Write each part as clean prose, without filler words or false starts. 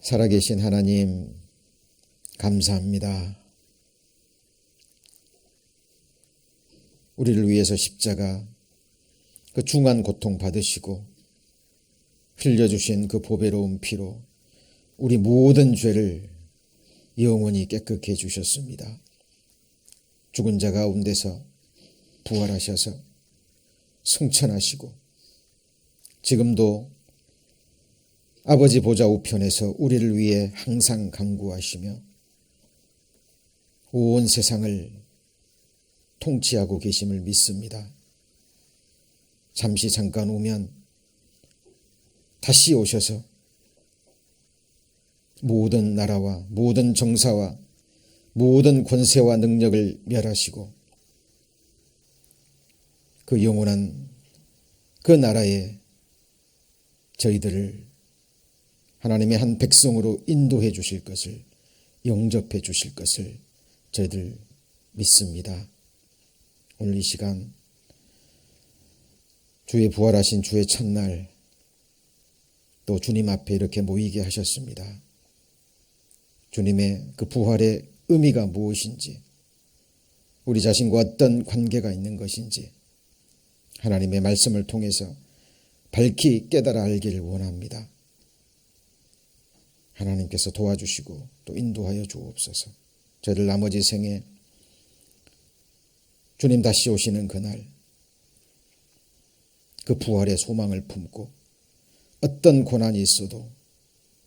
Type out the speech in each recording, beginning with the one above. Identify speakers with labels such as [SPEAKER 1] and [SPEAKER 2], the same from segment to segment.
[SPEAKER 1] 살아계신 하나님, 감사합니다. 우리를 위해서 십자가 그 중한 고통 받으시고 흘려주신 그 보배로운 피로 우리 모든 죄를 영원히 깨끗게 해주셨습니다. 죽은 자 가운데서 부활하셔서 승천하시고 지금도 아버지 보좌 우편에서 우리를 위해 항상 간구하시며 온 세상을 통치하고 계심을 믿습니다. 잠깐 오면 다시 오셔서 모든 나라와 모든 정사와 모든 권세와 능력을 멸하시고 그 영원한 그 나라에 저희들을 하나님의 한 백성으로 인도해 주실 것을, 영접해 주실 것을 저희들 믿습니다. 오늘 이 시간 주의 부활하신 주의 첫날 또 주님 앞에 이렇게 모이게 하셨습니다. 주님의 그 부활의 의미가 무엇인지, 우리 자신과 어떤 관계가 있는 것인지 하나님의 말씀을 통해서 밝히 깨달아 알기를 원합니다. 하나님께서 도와주시고 또 인도하여 주옵소서. 저희들 나머지 생에 주님 다시 오시는 그날 그 부활의 소망을 품고 어떤 고난이 있어도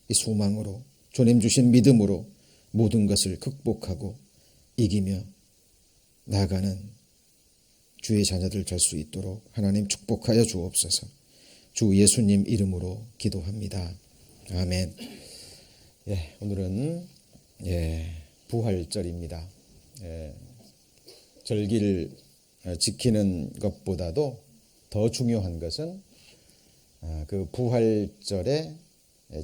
[SPEAKER 1] 이 소망으로 주님 주신 믿음으로 모든 것을 극복하고 이기며 나아가는 주의 자녀들 될 수 있도록 하나님 축복하여 주옵소서. 주 예수님 이름으로 기도합니다. 아멘. 오늘은 부활절입니다. 절기를 지키는 것보다도 더 중요한 것은 그 부활절의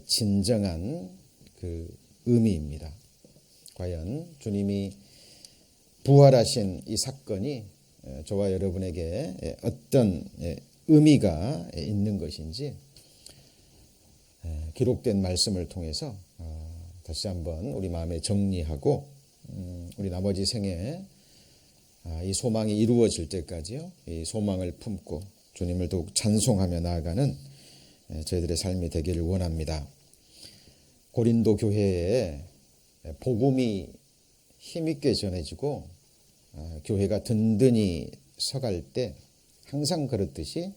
[SPEAKER 1] 진정한 그 의미입니다. 과연 주님이 부활하신 이 사건이 저와 여러분에게 어떤 의미가 있는 것인지 기록된 말씀을 통해서 다시 한번 우리 마음에 정리하고 우리 나머지 생에 이 소망이 이루어질 때까지요, 이 소망을 품고 주님을 더욱 찬송하며 나아가는 저희들의 삶이 되기를 원합니다. 고린도 교회에 복음이 힘있게 전해지고 교회가 든든히 서갈 때 항상 그렇듯이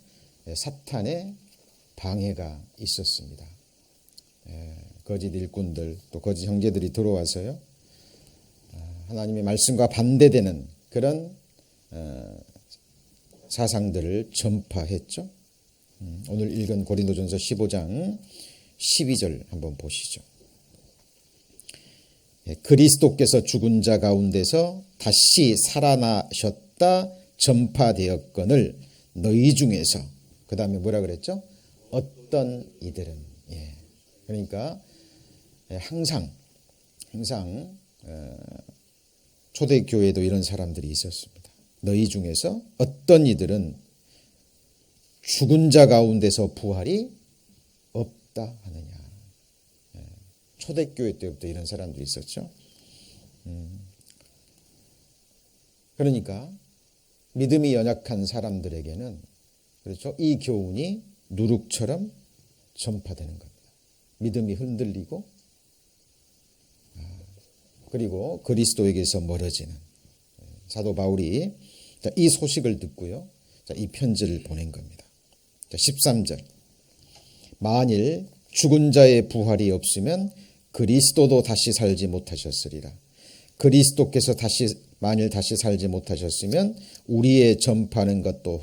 [SPEAKER 1] 사탄의 방해가 있었습니다. 거짓 일꾼들 또 거짓 형제들이 들어와서요, 하나님의 말씀과 반대되는 그런 사상들을 전파했죠. 오늘 읽은 고린도전서 15장 12절 한번 보시죠. 그리스도께서 죽은 자 가운데서 다시 살아나셨다 전파되었거늘 너희 중에서, 그 다음에 뭐라 그랬죠? 어떤 이들은. 그러니까 항상 초대교회도 이런 사람들이 있었습니다. 너희 중에서 어떤 이들은 죽은 자 가운데서 부활이 없다 하느냐. 초대교회 때부터 이런 사람들이 있었죠. 그러니까 믿음이 연약한 사람들에게는, 그렇죠, 이 교훈이 누룩처럼 전파되는 겁니다. 믿음이 흔들리고 그리고 그리스도에게서 멀어지는 사도 바울이 이 소식을 듣고요, 이 편지를 보낸 겁니다. 13절, 만일 죽은 자의 부활이 없으면 그리스도도 다시 살지 못하셨으리라. 그리스도께서 만일 다시 살지 못하셨으면 우리의 전파하는 것도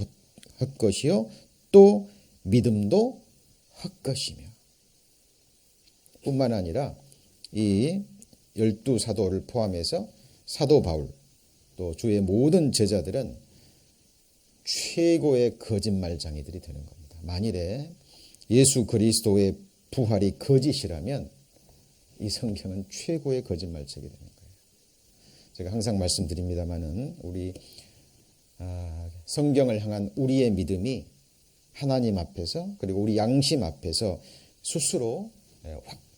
[SPEAKER 1] 헛것이요 또 믿음도 헛것이며. 뿐만 아니라 이 12사도를 포함해서 사도 바울 또 주의 모든 제자들은 최고의 거짓말장이들이 되는 겁니다. 만일에 예수 그리스도의 부활이 거짓이라면 이 성경은 최고의 거짓말책이 되는 거예요. 제가 항상 말씀드립니다마는 우리 성경을 향한 우리의 믿음이 하나님 앞에서 그리고 우리 양심 앞에서 스스로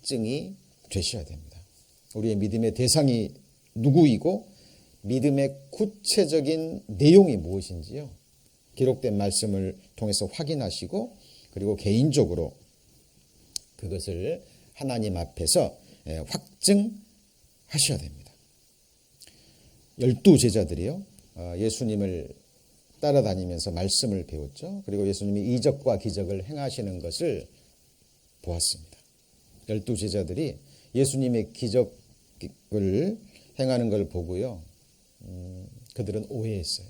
[SPEAKER 1] 확증이 되셔야 됩니다. 우리의 믿음의 대상이 누구이고 믿음의 구체적인 내용이 무엇인지요. 기록된 말씀을 통해서 확인하시고 그리고 개인적으로 그것을 하나님 앞에서 확증하셔야 됩니다. 12제자들이요. 예수님을 따라다니면서 말씀을 배웠죠. 그리고 예수님이 이적과 기적을 행하시는 것을 보았습니다. 12제자들이 예수님의 기적을 행하는 걸 보고요. 그들은 오해했어요.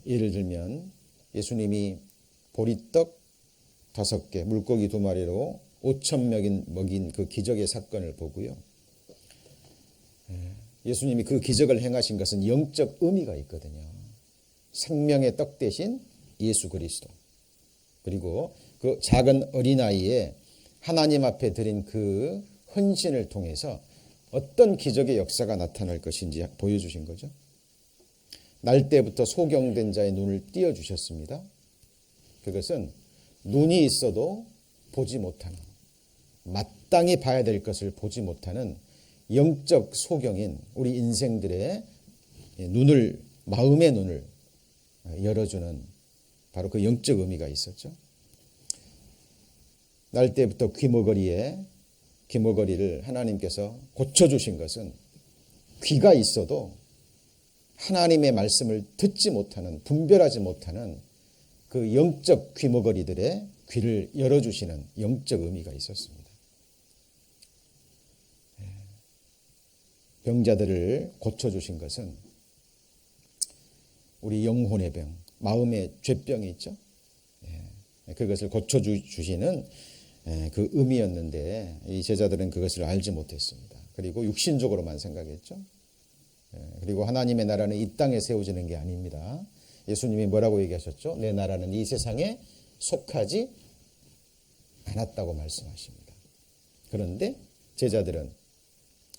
[SPEAKER 1] 예를 들면 예수님이 보리떡 5개, 물고기 2마리로 5,000명이 먹인 그 기적의 사건을 보고요. 예수님이 그 기적을 행하신 것은 영적 의미가 있거든요. 생명의 떡 대신 예수 그리스도. 그리고 그 작은 어린아이에 하나님 앞에 드린 그 헌신을 통해서 어떤 기적의 역사가 나타날 것인지 보여주신 거죠. 날 때부터 소경된 자의 눈을 띄워주셨습니다. 그것은 눈이 있어도 보지 못하는, 마땅히 봐야 될 것을 보지 못하는 영적 소경인 우리 인생들의 눈을, 마음의 눈을 열어주는 바로 그 영적 의미가 있었죠. 날 때부터 귀머거리를 하나님께서 고쳐주신 것은 귀가 있어도 하나님의 말씀을 듣지 못하는, 분별하지 못하는 그 영적 귀머거리들의 귀를 열어주시는 영적 의미가 있었습니다. 병자들을 고쳐주신 것은 우리 영혼의 병, 마음의 죄병이 있죠. 그것을 고쳐주시는 그 의미였는데 이 제자들은 그것을 알지 못했습니다. 그리고 육신적으로만 생각했죠. 그리고 하나님의 나라는 이 땅에 세워지는 게 아닙니다. 예수님이 뭐라고 얘기하셨죠? 내 나라는 이 세상에 속하지 않았다고 말씀하십니다. 그런데 제자들은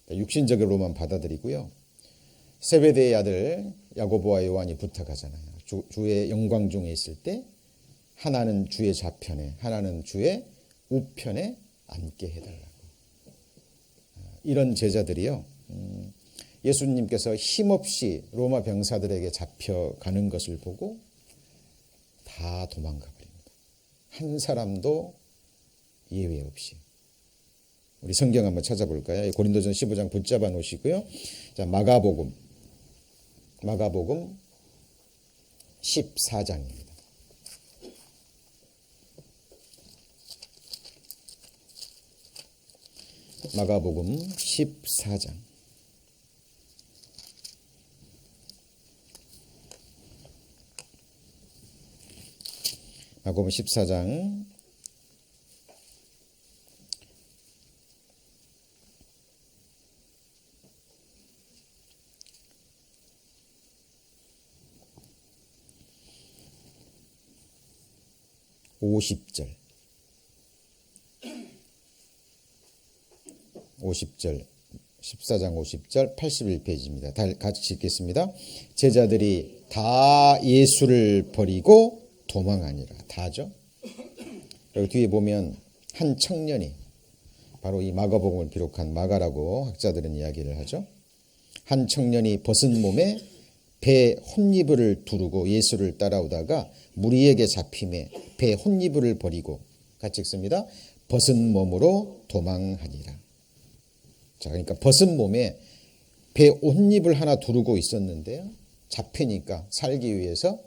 [SPEAKER 1] 육신적으로만 받아들이고요. 세베대의 아들 야고보와 요한이 부탁하잖아요. 주의 영광 중에 있을 때 하나는 주의 좌편에 하나는 주의 우편에 앉게 해달라고. 이런 제자들이요. 예수님께서 힘없이 로마 병사들에게 잡혀가는 것을 보고 다 도망가 버립니다. 한 사람도 예외 없이. 우리 성경 한번 찾아볼까요? 고린도전 15장 붙잡아 놓으시고요. 자, 마가복음 14장입니다. 마가복음 14장. 마가복음 14장 50절 14장 50절 81페이지입니다. 다 같이 읽겠습니다. 제자들이 다 예수를 버리고 도망하니라. 다죠. 여기 뒤에 보면 한 청년이 바로 이 마가복음을 기록한 마가라고 학자들은 이야기를 하죠. 한 청년이 벗은 몸에 배 혼이불을 두르고 예수를 따라오다가 무리에게 잡힘에 배 혼이불을 버리고 같이 읽습니다. 벗은 몸으로 도망하니라. 자, 그러니까 벗은 몸에 배 옷잎을 하나 두르고 있었는데요. 잡히니까 살기 위해서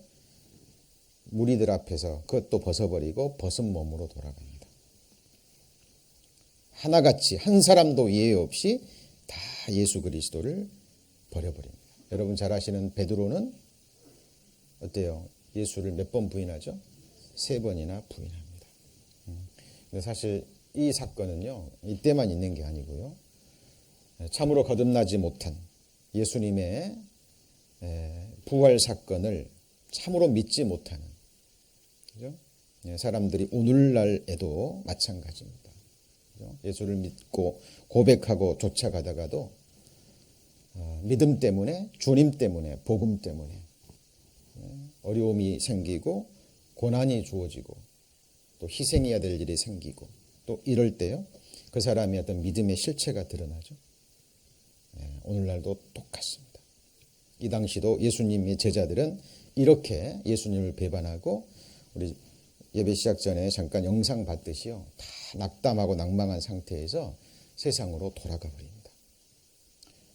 [SPEAKER 1] 무리들 앞에서 그것도 벗어버리고 벗은 몸으로 돌아갑니다. 하나같이 한 사람도 예외 없이 다 예수 그리스도를 버려버립니다. 여러분 잘 아시는 베드로는 어때요? 예수를 몇 번 부인하죠? 3번이나 부인합니다. 근데 사실 이 사건은요, 이때만 있는 게 아니고요. 참으로 거듭나지 못한 예수님의 부활 사건을 참으로 믿지 못하는, 그죠? 사람들이 오늘날에도 마찬가지입니다. 그죠? 예수를 믿고 고백하고 쫓아가다가도 믿음 때문에, 주님 때문에, 복음 때문에 어려움이 생기고 고난이 주어지고 또 희생해야 될 일이 생기고 또 이럴 때요, 그 사람의 어떤 믿음의 실체가 드러나죠. 오늘날도 똑같습니다. 이 당시도 예수님의 제자들은 이렇게 예수님을 배반하고, 우리 예배 시작 전에 잠깐 영상 봤듯이요, 다 낙담하고 낭망한 상태에서 세상으로 돌아가 버립니다.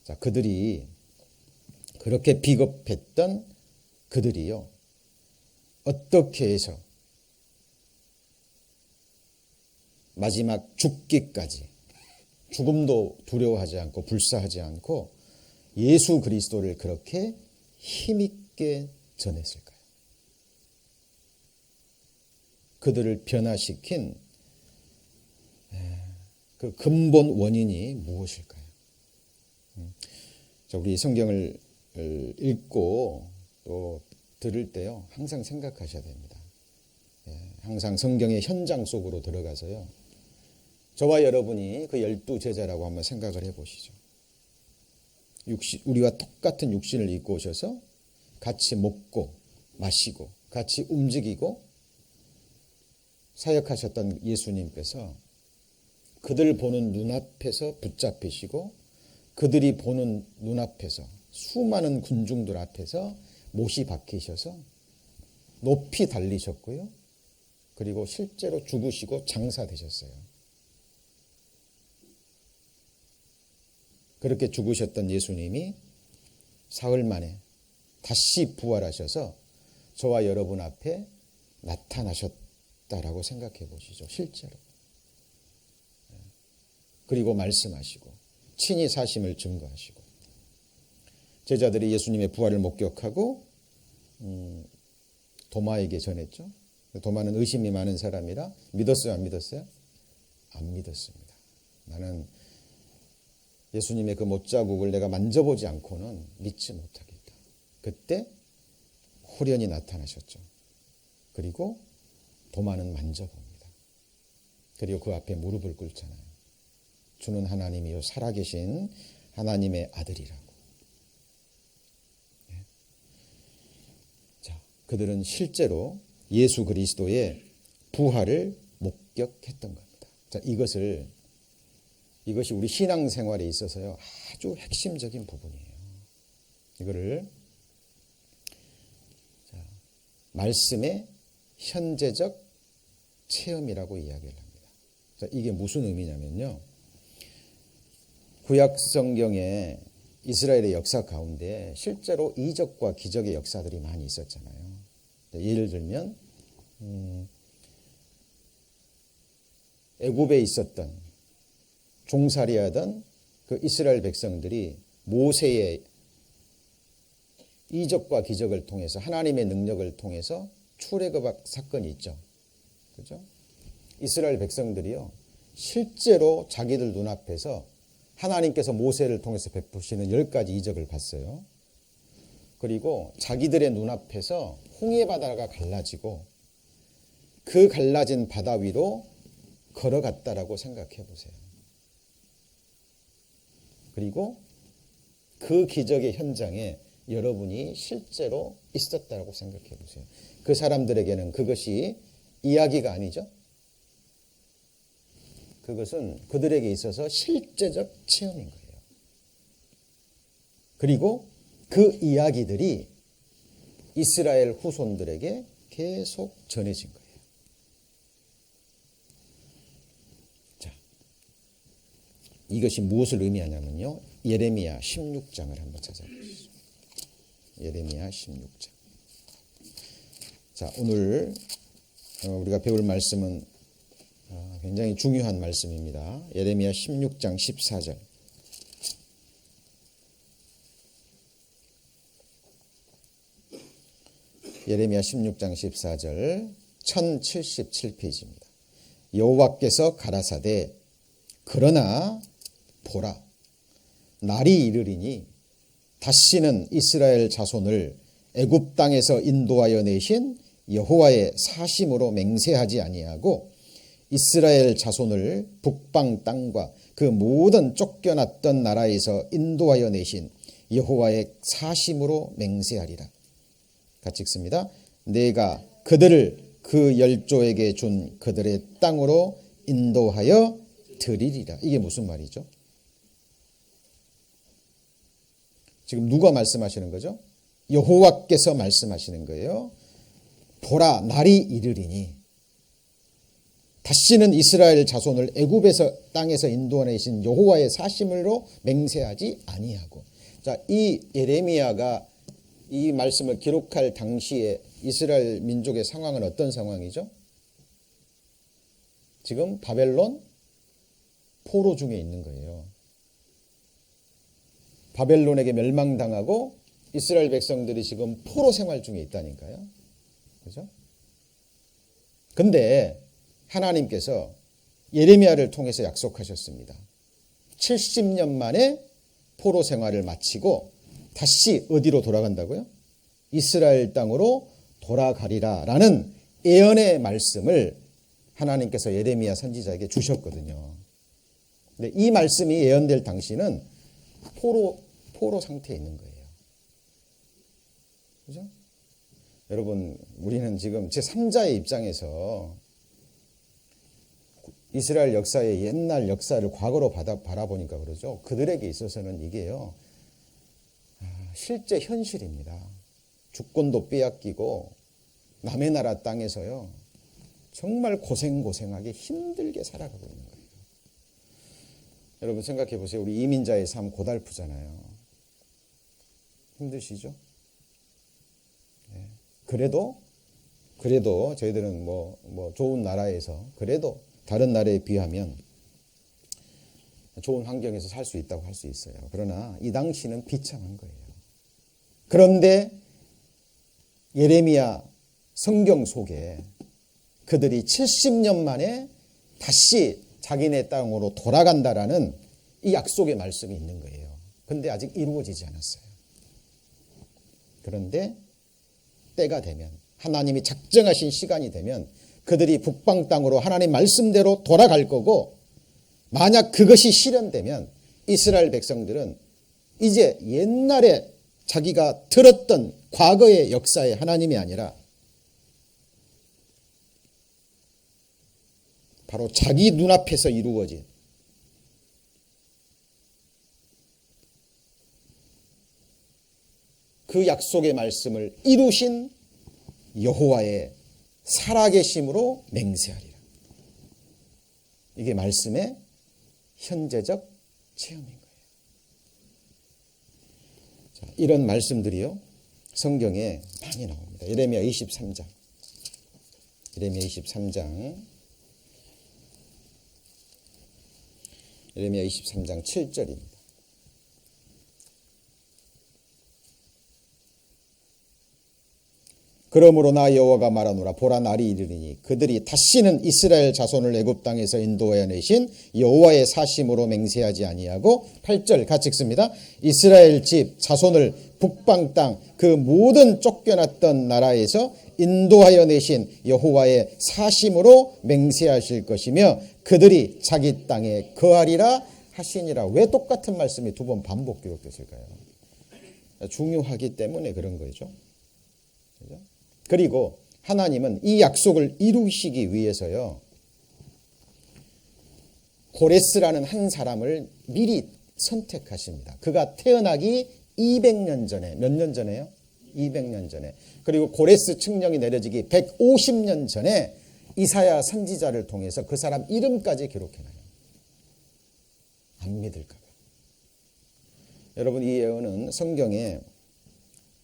[SPEAKER 1] 자, 그들이 그렇게 비겁했던 그들이요, 어떻게 해서 마지막 죽기까지 죽음도 두려워하지 않고 불사하지 않고 예수 그리스도를 그렇게 힘있게 전했을까요? 그들을 변화시킨 그 근본 원인이 무엇일까요? 자, 우리 성경을 읽고 또 들을 때요, 항상 생각하셔야 됩니다. 항상 성경의 현장 속으로 들어가서요, 저와 여러분이 그 12제자라고 한번 생각을 해보시죠. 우리와 똑같은 육신을 입고 오셔서 같이 먹고 마시고 같이 움직이고 사역하셨던 예수님께서 그들 보는 눈앞에서 붙잡히시고 그들이 보는 눈앞에서 수많은 군중들 앞에서 못이 박히셔서 높이 달리셨고요, 그리고 실제로 죽으시고 장사되셨어요. 그렇게 죽으셨던 예수님이 사흘 만에 다시 부활하셔서 저와 여러분 앞에 나타나셨다라고 생각해 보시죠. 실제로. 그리고 말씀하시고 친히 사심을 증거하시고, 제자들이 예수님의 부활을 목격하고 도마에게 전했죠. 도마는 의심이 많은 사람이라 믿었어요, 안 믿었어요? 안 믿었습니다. 나는 예수님의 그 못자국을 내가 만져보지 않고는 믿지 못하겠다. 그때 호련히 나타나셨죠. 그리고 도마는 만져봅니다. 그리고 그 앞에 무릎을 꿇잖아요. 주는 하나님이요 살아계신 하나님의 아들이라고. 자, 그들은 실제로 예수 그리스도의 부활을 목격했던 겁니다. 자, 이것이 우리 신앙생활에 있어서요, 아주 핵심적인 부분이에요. 이거를 말씀의 현재적 체험이라고 이야기를 합니다. 자, 이게 무슨 의미냐면요, 구약 성경에 이스라엘의 역사 가운데 실제로 이적과 기적의 역사들이 많이 있었잖아요. 예를 들면 애굽에 있었던 종살이하던 그 이스라엘 백성들이 모세의 이적과 기적을 통해서, 하나님의 능력을 통해서 출애굽 사건이 있죠. 그죠? 이스라엘 백성들이요, 실제로 자기들 눈앞에서 하나님께서 모세를 통해서 베푸시는 10가지 이적을 봤어요. 그리고 자기들의 눈앞에서 홍해 바다가 갈라지고 그 갈라진 바다 위로 걸어갔다라고 생각해 보세요. 그리고 그 기적의 현장에 여러분이 실제로 있었다라고 생각해 보세요. 그 사람들에게는 그것이 이야기가 아니죠. 그것은 그들에게 있어서 실제적 체험인 거예요. 그리고 그 이야기들이 이스라엘 후손들에게 계속 전해진 거예요. 자, 이것이 무엇을 의미하냐면요, 예레미야 16장을 한번 찾아보시죠. 예레미야 16장. 자, 오늘 우리가 배울 말씀은 굉장히 중요한 말씀입니다. 예레미야 16장 14절. 예레미야 16장 14절, 1077페이지입니다. 여호와께서 가라사대 그러나 보라, 날이 이르리니 다시는 이스라엘 자손을 애굽 땅에서 인도하여 내신 여호와의 사심으로 맹세하지 아니하고 이스라엘 자손을 북방 땅과 그 모든 쫓겨났던 나라에서 인도하여 내신 여호와의 사심으로 맹세하리라. 같이 읽습니다. 내가 그들을 그 열조에게 준 그들의 땅으로 인도하여 드리리라. 이게 무슨 말이죠? 지금 누가 말씀하시는 거죠? 여호와께서 말씀하시는 거예요. 보라, 날이 이르리니 다시는 이스라엘 자손을 애굽에서 땅에서 인도하신 여호와의 사심으로 맹세하지 아니하고. 자, 이 예레미야가 이 말씀을 기록할 당시에 이스라엘 민족의 상황은 어떤 상황이죠? 지금 바벨론 포로 중에 있는 거예요. 바벨론에게 멸망당하고 이스라엘 백성들이 지금 포로 생활 중에 있다니까요. 그죠? 근데 하나님께서 예레미야를 통해서 약속하셨습니다. 70년 만에 포로 생활을 마치고 다시 어디로 돌아간다고요? 이스라엘 땅으로 돌아가리라 라는 예언의 말씀을 하나님께서 예레미야 선지자에게 주셨거든요. 근데 이 말씀이 예언될 당시는 포로 상태에 있는 거예요. 그죠? 여러분, 우리는 지금 제3자의 입장에서 이스라엘 역사의 옛날 역사를 과거로 바라보니까 그러죠. 그들에게 있어서는 이게요, 실제 현실입니다. 주권도 빼앗기고 남의 나라 땅에서요, 정말 고생하게 힘들게 살아가고 있는 거예요. 여러분 생각해 보세요. 우리 이민자의 삶 고달프잖아요. 힘드시죠? 네. 그래도 저희들은 뭐 좋은 나라에서 그래도 다른 나라에 비하면 좋은 환경에서 살 수 있다고 할 수 있어요. 그러나 이 당시는 비참한 거예요. 그런데 예레미야 성경 속에 그들이 70년 만에 다시 자기네 땅으로 돌아간다라는 이 약속의 말씀이 있는 거예요. 그런데 아직 이루어지지 않았어요. 그런데 때가 되면, 하나님이 작정하신 시간이 되면 그들이 북방 땅으로 하나님 말씀대로 돌아갈 거고, 만약 그것이 실현되면 이스라엘 백성들은 이제 옛날에 자기가 들었던 과거의 역사의 하나님이 아니라 바로 자기 눈앞에서 이루어진 그 약속의 말씀을 이루신 여호와의 살아계심으로 맹세하리라. 이게 말씀의 현재적 체험인 거예요. 자, 이런 말씀들이요, 성경에 많이 나옵니다. 예레미야 23장. 예레미야 23장 7절입니다. 그러므로 나 여호와가 말하노라. 보라, 날이 이르리니 그들이 다시는 이스라엘 자손을 애굽 땅에서 인도하여 내신 여호와의 사심으로 맹세하지 아니하고, 8절 같이 읽습니다. 이스라엘 집 자손을 북방 땅 그 모든 쫓겨났던 나라에서 인도하여 내신 여호와의 사심으로 맹세하실 것이며 그들이 자기 땅에 거하리라 하시니라. 왜 똑같은 말씀이 두 번 반복 기록됐을까요? 중요하기 때문에 그런 거죠. 그죠? 그리고 하나님은 이 약속을 이루시기 위해서요, 고레스라는 한 사람을 미리 선택하십니다. 그가 태어나기 200년 전에, 몇 년 전에요? 200년 전에. 그리고 고레스 칙령이 내려지기 150년 전에 이사야 선지자를 통해서 그 사람 이름까지 기록해놔요. 안 믿을까 봐. 여러분, 이 예언은 성경에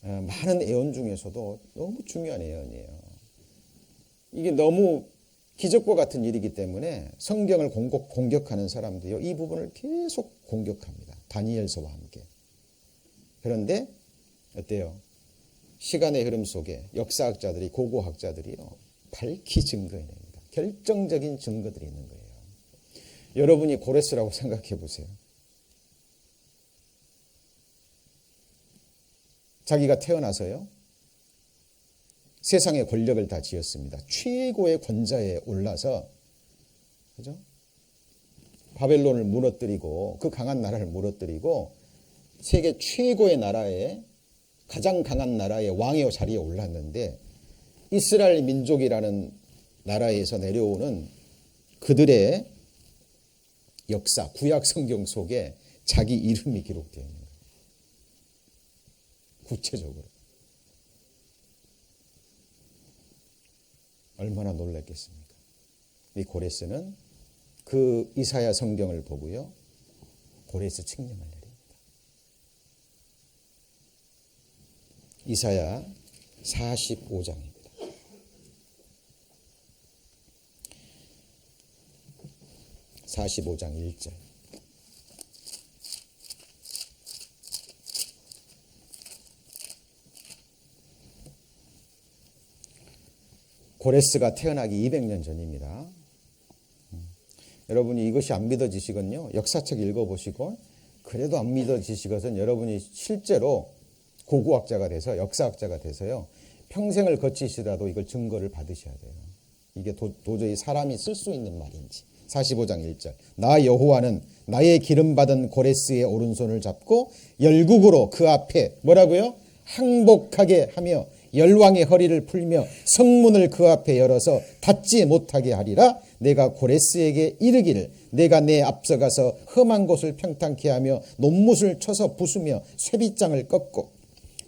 [SPEAKER 1] 많은 예언 중에서도 너무 중요한 예언이에요. 이게 너무 기적과 같은 일이기 때문에 성경을 공격하는 사람도요, 이 부분을 계속 공격합니다. 다니엘서와 함께. 그런데 어때요? 시간의 흐름 속에 역사학자들이, 고고학자들이요, 밝히 증거해냅니다. 결정적인 증거들이 있는 거예요. 여러분이 고레스라고 생각해 보세요. 자기가 태어나서요, 세상의 권력을 다 쥐었습니다. 최고의 권자에 올라서, 그죠? 바벨론을 무너뜨리고, 그 강한 나라를 무너뜨리고 세계 최고의 나라에, 가장 강한 나라의 왕의 자리에 올랐는데, 이스라엘 민족이라는 나라에서 내려오는 그들의 역사, 구약 성경 속에 자기 이름이 기록되어 있는 거예요. 구체적으로. 얼마나 놀랐겠습니까? 이 고레스는 그 이사야 성경을 보고요, 고레스 칙령을 내립니다. 이사야 45장입니다. (45장) 1절. 고레스가 태어나기 200년 전입니다. 여러분이 이것이 안 믿어지시건요, 역사책 읽어보시고, 그래도 안 믿어지시것은 여러분이 실제로 고고학자가 돼서, 역사학자가 돼서요, 평생을 거치시더라도 이걸 증거를 받으셔야 돼요. 이게 도저히 사람이 쓸 수 있는 말인지. 45장 1절. 나 여호와는 나의 기름받은 고레스의 오른손을 잡고 열국으로 그 앞에 뭐라고요? 항복하게 하며 열왕의 허리를 풀며 성문을 그 앞에 열어서 닫지 못하게 하리라. 내가 고레스에게 이르기를 내가 내 앞서가서 험한 곳을 평탄케 하며 논못을 쳐서 부수며 쇠빗장을 꺾고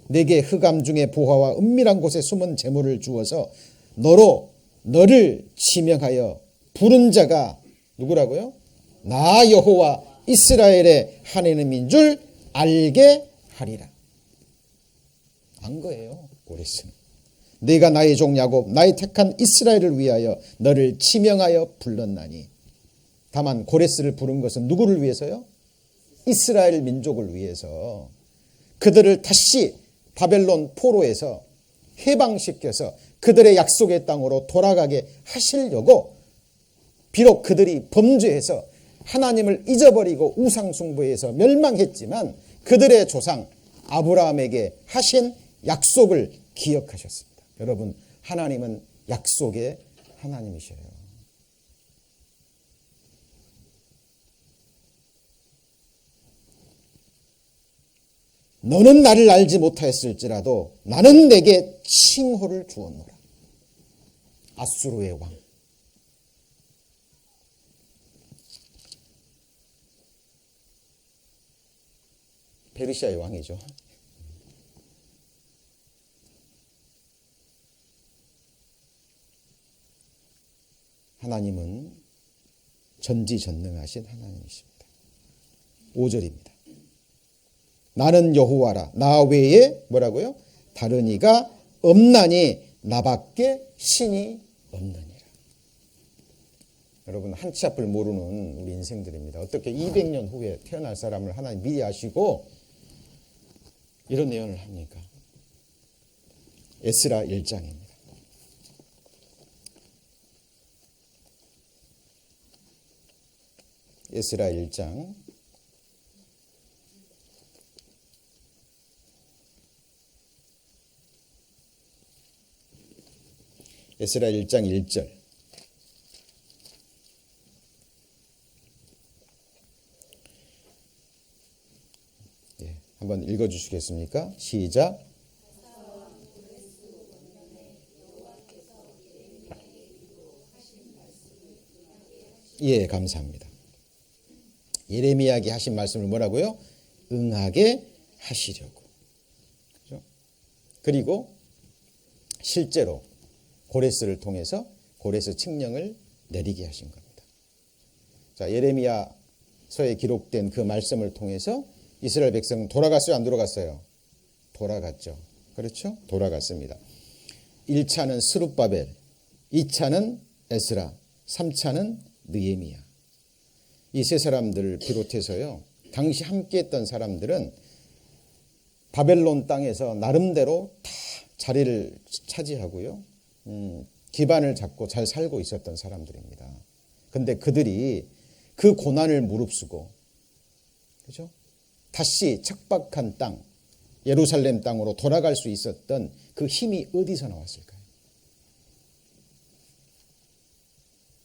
[SPEAKER 1] 내게 흑암 중에 부화와 은밀한 곳에 숨은 재물을 주어서 너를 지명하여 부른 자가 누구라고요? 나 여호와 이스라엘의 하나님인 줄 알게 하리라. 안 거예요, 고레스는. 내가 나의 종 야곱, 나의 택한 이스라엘을 위하여 너를 지명하여 불렀나니. 다만 고레스를 부른 것은 누구를 위해서요? 이스라엘 민족을 위해서. 그들을 다시 바벨론 포로에서 해방시켜서 그들의 약속의 땅으로 돌아가게 하시려고, 비록 그들이 범죄해서 하나님을 잊어버리고 우상숭배해서 멸망했지만 그들의 조상 아브라함에게 하신 약속을 기억하셨습니다. 여러분, 하나님은 약속의 하나님이셔요. 너는 나를 알지 못하였을지라도 나는 내게 칭호를 주었노라. 아수르의 왕. 페르시아의 왕이죠. 하나님은 전지전능하신 하나님이십니다. 5절입니다. 나는 여호와라. 나 외에 뭐라고요? 다른 이가 없나니 나밖에 신이 없느니라. 여러분, 한치 앞을 모르는 우리 인생들입니다. 어떻게 200년 후에 태어날 사람을 하나님 미리 아시고 이런 예언을 합니까? 에스라 1장입니다. 에스라 1장 1절. 한번 읽어주시겠습니까? 시작. 예, 감사합니다. 예레미야에게 하신 말씀을 뭐라고요? 응하게 하시려고. 그렇죠? 그리고 실제로 고레스를 통해서 고레스 칙령을 내리게 하신 겁니다. 자, 예레미야서에 기록된 그 말씀을 통해서 이스라엘 백성은 돌아갔어요, 안 돌아갔어요? 돌아갔죠. 그렇죠? 돌아갔습니다. 1차는 스룹바벨, 2차는 에스라, 3차는 느헤미야. 이 세 사람들을 비롯해서요, 당시 함께했던 사람들은 바벨론 땅에서 나름대로 다 자리를 차지하고요, 기반을 잡고 잘 살고 있었던 사람들입니다. 근데 그들이 그 고난을 무릅쓰고, 그죠? 다시 척박한 땅, 예루살렘 땅으로 돌아갈 수 있었던 그 힘이 어디서 나왔을까요?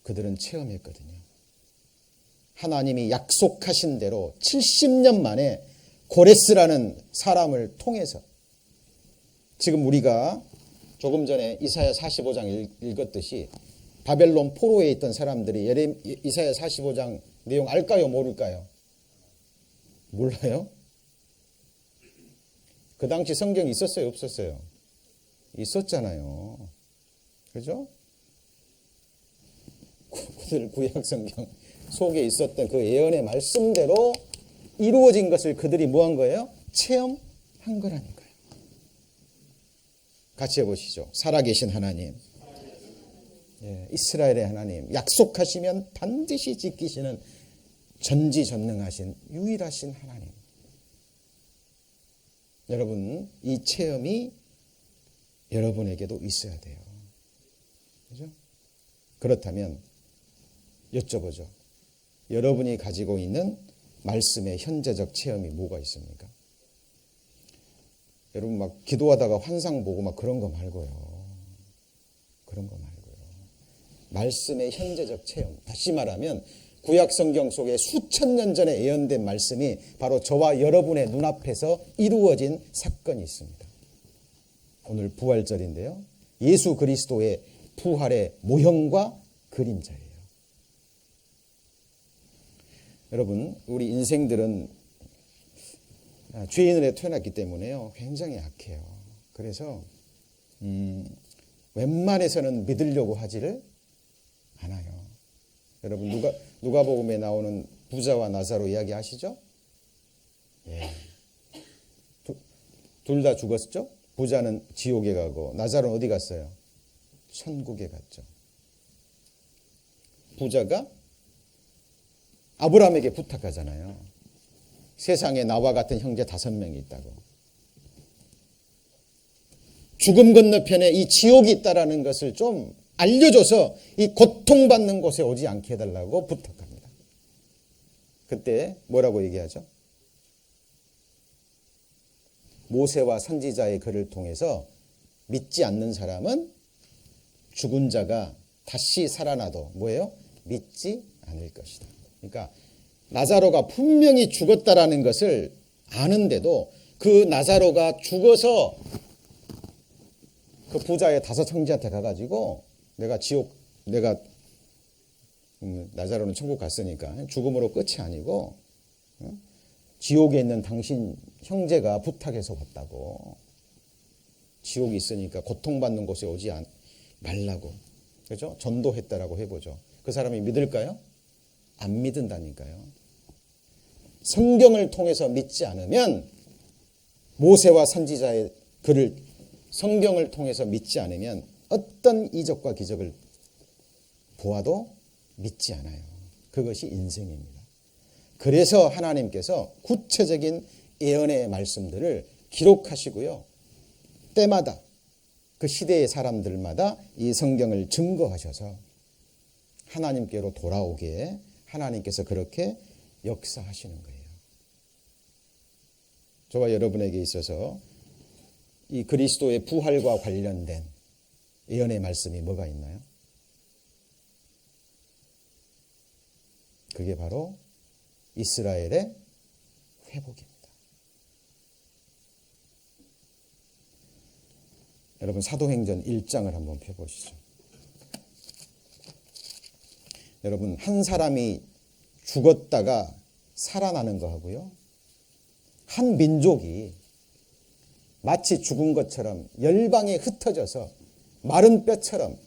[SPEAKER 1] 그들은 체험했거든요. 하나님이 약속하신 대로 70년 만에 고레스라는 사람을 통해서, 지금 우리가 조금 전에 이사야 45장 읽었듯이 바벨론 포로에 있던 사람들이 이사야 45장 내용 알까요? 모를까요? 몰라요? 그 당시 성경이 있었어요? 없었어요? 있었잖아요. 그죠? 그들 구약 성경 속에 있었던 그 예언의 말씀대로 이루어진 것을 그들이 뭐 한 거예요? 체험한 거라니까요. 같이 해보시죠. 살아계신 하나님, 이스라엘의 하나님, 약속하시면 반드시 지키시는 전지전능하신 유일하신 하나님. 여러분, 이 체험이 여러분에게도 있어야 돼요. 그죠? 그렇다면 여쭤보죠. 여러분이 가지고 있는 말씀의 현재적 체험이 뭐가 있습니까? 여러분 막 기도하다가 환상 보고 막 그런 거 말고요. 그런 거 말고요. 말씀의 현재적 체험. 다시 말하면 구약 성경 속에 수천 년 전에 예언된 말씀이 바로 저와 여러분의 눈앞에서 이루어진 사건이 있습니다. 오늘 부활절인데요. 예수 그리스도의 부활의 모형과 그림자예요. 여러분, 우리 인생들은 죄인으로 태어났기 때문에요. 굉장히 약해요. 그래서 웬만해서는 믿으려고 하지를 않아요. 여러분, 누가복음에 나오는 부자와 나사로 이야기 아시죠? 예. 둘 다 죽었죠? 부자는 지옥에 가고 나사로는 어디 갔어요? 천국에 갔죠. 부자가 아브라함에게 부탁하잖아요. 세상에 나와 같은 형제 5명이 있다고. 죽음 건너편에 이 지옥이 있다라는 것을 좀 알려줘서 이 고통받는 곳에 오지 않게 해달라고 부탁합니다. 그때 뭐라고 얘기하죠? 모세와 선지자의 글을 통해서 믿지 않는 사람은 죽은 자가 다시 살아나도 뭐예요? 믿지 않을 것이다. 그러니까 나사로가 분명히 죽었다라는 것을 아는데도 그 나사로가 죽어서 그 부자의 5 형제한테 가가지고 내가 나사로는 천국 갔으니까 죽음으로 끝이 아니고 지옥에 있는 당신 형제가 부탁해서 왔다고. 지옥이 있으니까 고통받는 곳에 오지 말라고. 그죠? 전도했다라고 해보죠. 그 사람이 믿을까요? 안 믿는다니까요. 성경을 통해서 믿지 않으면 모세와 선지자의 글을 성경을 통해서 믿지 않으면 어떤 이적과 기적을 보아도 믿지 않아요. 그것이 인생입니다. 그래서 하나님께서 구체적인 예언의 말씀들을 기록하시고요. 때마다 그 시대의 사람들마다 이 성경을 증거하셔서 하나님께로 돌아오게 하나님께서 그렇게 역사하시는 거예요. 저와 여러분에게 있어서 이 그리스도의 부활과 관련된 예언의 말씀이 뭐가 있나요? 그게 바로 이스라엘의 회복입니다. 여러분 사도행전 1장을 한번 펴보시죠. 여러분 한 사람이 죽었다가 살아나는 거하고요. 한 민족이 마치 죽은 것처럼 열방에 흩어져서 마른 뼈처럼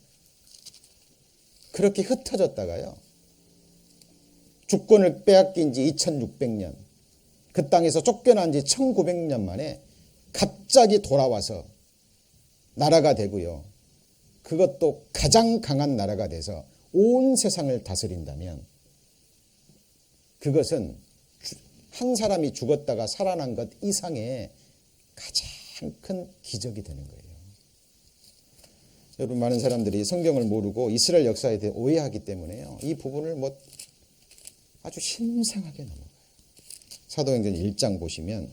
[SPEAKER 1] 그렇게 흩어졌다가요. 주권을 빼앗긴 지 2600년, 그 땅에서 쫓겨난 지 1900년 만에 갑자기 돌아와서 나라가 되고요. 그것도 가장 강한 나라가 돼서 온 세상을 다스린다면 그것은 한 사람이 죽었다가 살아난 것 이상의 가장 큰 기적이 되는 거예요. 여러분 많은 사람들이 성경을 모르고 이스라엘 역사에 대해 오해하기 때문에요. 이 부분을 아주 신성하게 넘어가요. 사도행전 1장 보시면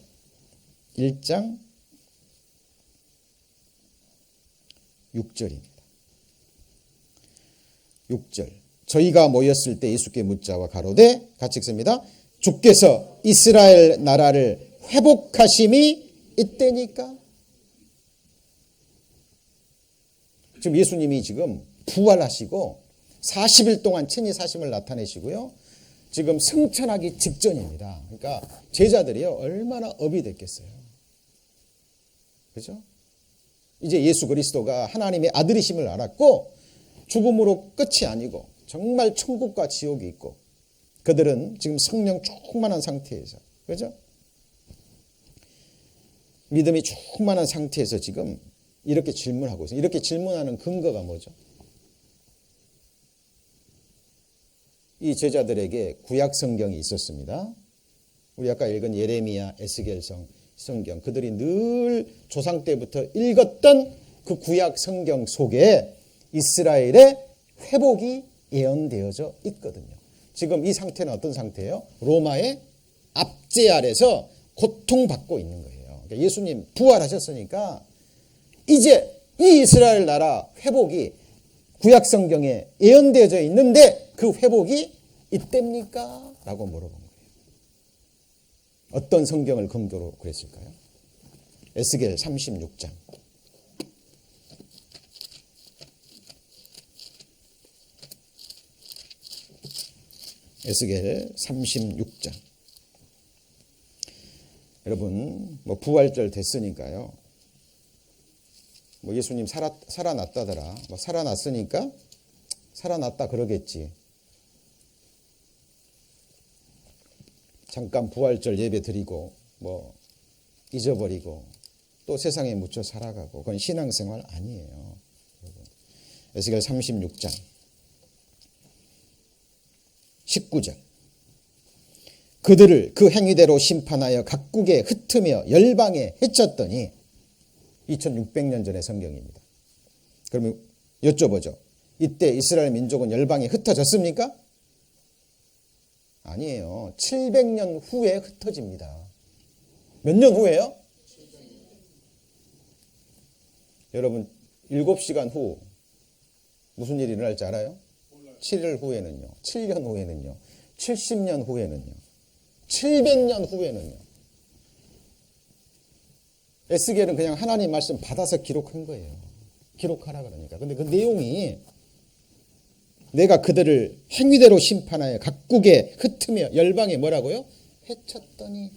[SPEAKER 1] 1장 6절입니다. 6절 저희가 모였을 때 예수께 묻자와 가로되 같이 읽습니다. 주께서 이스라엘 나라를 회복하심이 이때니까. 지금 예수님이 지금 부활하시고 40일 동안 친히 사심을 나타내시고요. 지금 승천하기 직전입니다. 그러니까 제자들이요 얼마나 업이 됐겠어요. 그죠? 이제 예수 그리스도가 하나님의 아들이심을 알았고 죽음으로 끝이 아니고 정말 천국과 지옥이 있고 그들은 지금 성령 충만한 상태에서 그죠? 믿음이 충만한 상태에서 지금 이렇게 질문하고 있어요. 이렇게 질문하는 근거가 뭐죠? 이 제자들에게 구약 성경이 있었습니다. 우리 아까 읽은 예레미야, 에스겔 성경 그들이 늘 조상 때부터 읽었던 그 구약 성경 속에 이스라엘의 회복이 예언되어져 있거든요. 지금 이 상태는 어떤 상태예요? 로마의 압제 아래서 고통받고 있는 거예요. 그러니까 예수님 부활하셨으니까 이제 이 이스라엘 나라 회복이 구약 성경에 예언되어져 있는데 그 회복이 이때입니까? 라고 물어본 거예요. 어떤 성경을 근거로 그랬을까요? 에스겔 36장. 에스겔 36장. 여러분, 부활절 됐으니까요. 예수님 살아났다더라. 살아났으니까 살아났다 그러겠지. 잠깐 부활절 예배 드리고 잊어버리고 또 세상에 묻혀 살아가고 그건 신앙생활 아니에요. 에스겔 36장 19절 그들을 그 행위대로 심판하여 각국에 흩으며 열방에 해쳤더니 2600년 전의 성경입니다. 그러면 여쭤보죠. 이때 이스라엘 민족은 열방에 흩어졌습니까? 아니에요. 700년 후에 흩어집니다. 몇 년 후에요? 여러분 7시간 후 무슨 일이 일어날지 알아요? 7일 후에는요. 7년 후에는요. 70년 후에는요. 700년 후에는요. 에스겔은 그냥 하나님 말씀 받아서 기록한 거예요. 기록하라 그러니까. 근데 그 내용이 내가 그들을 행위대로 심판하여 각국에 흩으며 열방에 뭐라고요? 해쳤더니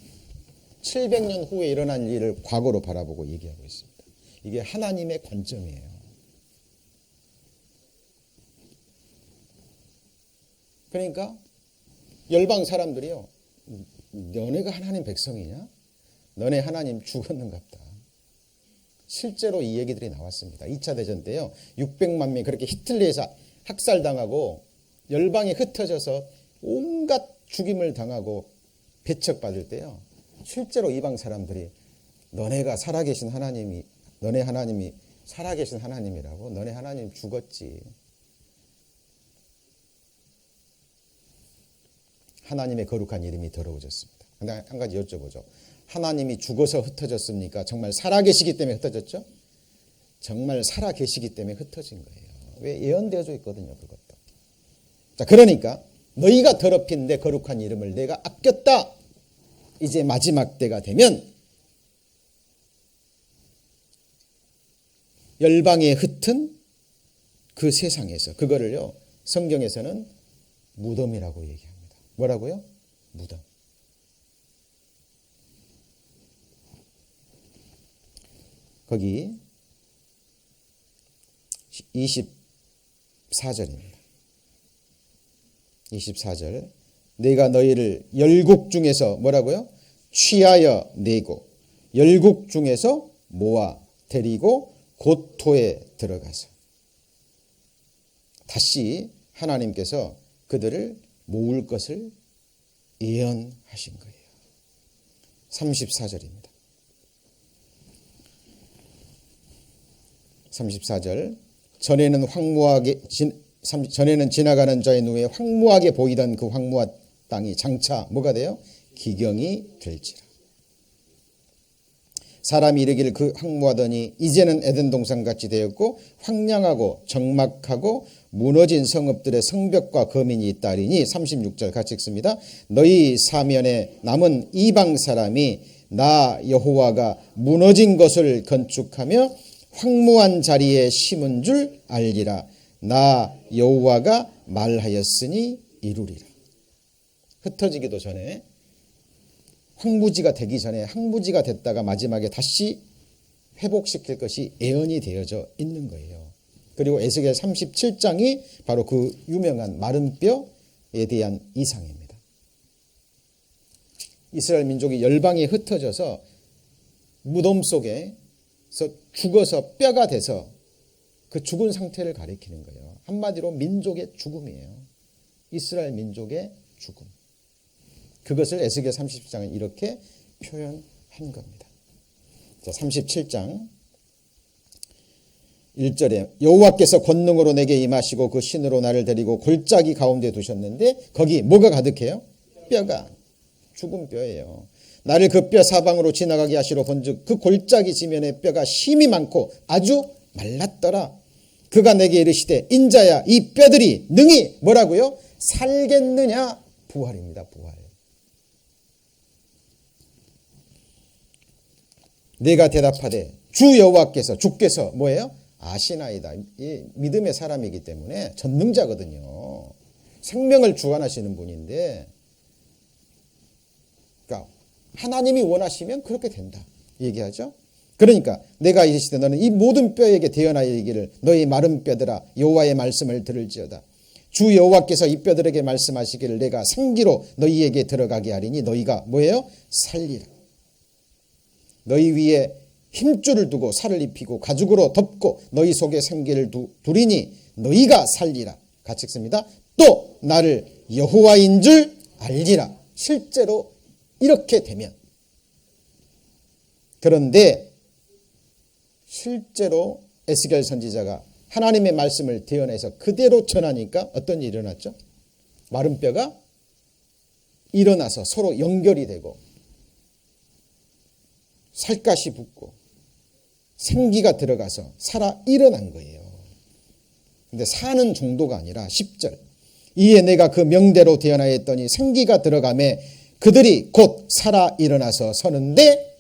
[SPEAKER 1] 700년 후에 일어난 일을 과거로 바라보고 얘기하고 있습니다. 이게 하나님의 관점이에요. 그러니까 열방 사람들이요. 너네가 하나님 백성이냐? 너네 하나님 죽었는갑다. 실제로 이 얘기들이 나왔습니다. 2차 대전 때요. 600만 명이 그렇게 히틀러에서 학살당하고 열방에 흩어져서 온갖 죽임을 당하고 배척받을 때요. 실제로 이방 사람들이 너네가 살아계신 하나님이 너네 하나님이 살아계신 하나님이라고 너네 하나님 죽었지. 하나님의 거룩한 이름이 더러워졌습니다. 근데 한 가지 여쭤보죠. 하나님이 죽어서 흩어졌습니까? 정말 살아계시기 때문에 흩어졌죠? 정말 살아계시기 때문에 흩어진 거예요. 왜 예언되어져 있거든요, 그것도. 자, 그러니까 너희가 더럽힌 내 거룩한 이름을 내가 아꼈다. 이제 마지막 때가 되면 열방에 흩은 그 세상에서 그거를요, 성경에서는 무덤이라고 얘기합니다. 뭐라고요? 무덤. 거기 24절입니다. 24절. 내가 너희를 열국 중에서 뭐라고요? 취하여 내고 열국 중에서 모아 데리고 고토에 들어가서 다시 하나님께서 그들을 모을 것을 예언하신 거예요. 34절입니다. 34절. 전에는 지나가는 자의 눈에 황무하게 보이던 그 황무한 땅이 장차 뭐가 돼요? 기경이 될지라. 사람이 이르기를 그 황무하더니 이제는 에덴 동산같이 되었고 황량하고 적막하고 무너진 성읍들의 성벽과 거민이 있다리니 36절 같이 읽습니다. 너희 사면에 남은 이방 사람이 나 여호와가 무너진 것을 건축하며 황무한 자리에 심은 줄 알리라. 나 여호와가 말하였으니 이루리라. 흩어지기도 전에 황무지가 되기 전에 항무지가 됐다가 마지막에 다시 회복시킬 것이 예언이 되어져 있는 거예요. 그리고 에스겔 37장이 바로 그 유명한 마른 뼈에 대한 이상입니다. 이스라엘 민족이 열방에 흩어져서 무덤 속에서 죽어서 뼈가 돼서 그 죽은 상태를 가리키는 거예요. 한마디로 민족의 죽음이에요. 이스라엘 민족의 죽음. 그것을 에스겔 37장은 이렇게 표현한 겁니다. 자, 37장 1절에 여호와께서 권능으로 내게 임하시고 그 신으로 나를 데리고 골짜기 가운데 두셨는데 거기 뭐가 가득해요? 뼈가. 죽은 뼈예요. 나를 그 뼈 사방으로 지나가게 하시러 본즉 그 골짜기 지면에 뼈가 심이 많고 아주 말랐더라. 그가 내게 이르시되 인자야 이 뼈들이 능히 뭐라고요? 살겠느냐? 부활입니다. 부활. 내가 대답하되 주 여호와께서 주께서 뭐예요? 아시나이다. 이 믿음의 사람이기 때문에 전능자거든요. 생명을 주관하시는 분인데 그러니까 하나님이 원하시면 그렇게 된다 얘기하죠. 그러니까 내가 이르시되 너는 이 모든 뼈에게 대언하여 이르기를 너희 마른 뼈들아 여호와의 말씀을 들을지어다. 주 여호와께서 이 뼈들에게 말씀하시기를 내가 생기로 너희에게 들어가게 하리니 너희가 뭐예요? 살리라. 너희 위에 힘줄을 두고 살을 입히고 가죽으로 덮고 너희 속에 생기를 두리니 너희가 살리라. 같이 읽습니다. 또 나를 여호와인 줄 알리라. 실제로 이렇게 되면. 그런데 실제로 에스겔 선지자가 하나님의 말씀을 대언해서 그대로 전하니까 어떤 일이 일어났죠? 마른 뼈가 일어나서 서로 연결이 되고 살갗이 붙고 생기가 들어가서 살아 일어난 거예요. 근데 사는 정도가 아니라 10절 이에 내가 그 명대로 대언하였더니 생기가 들어가매 그들이 곧 살아 일어나서 서는데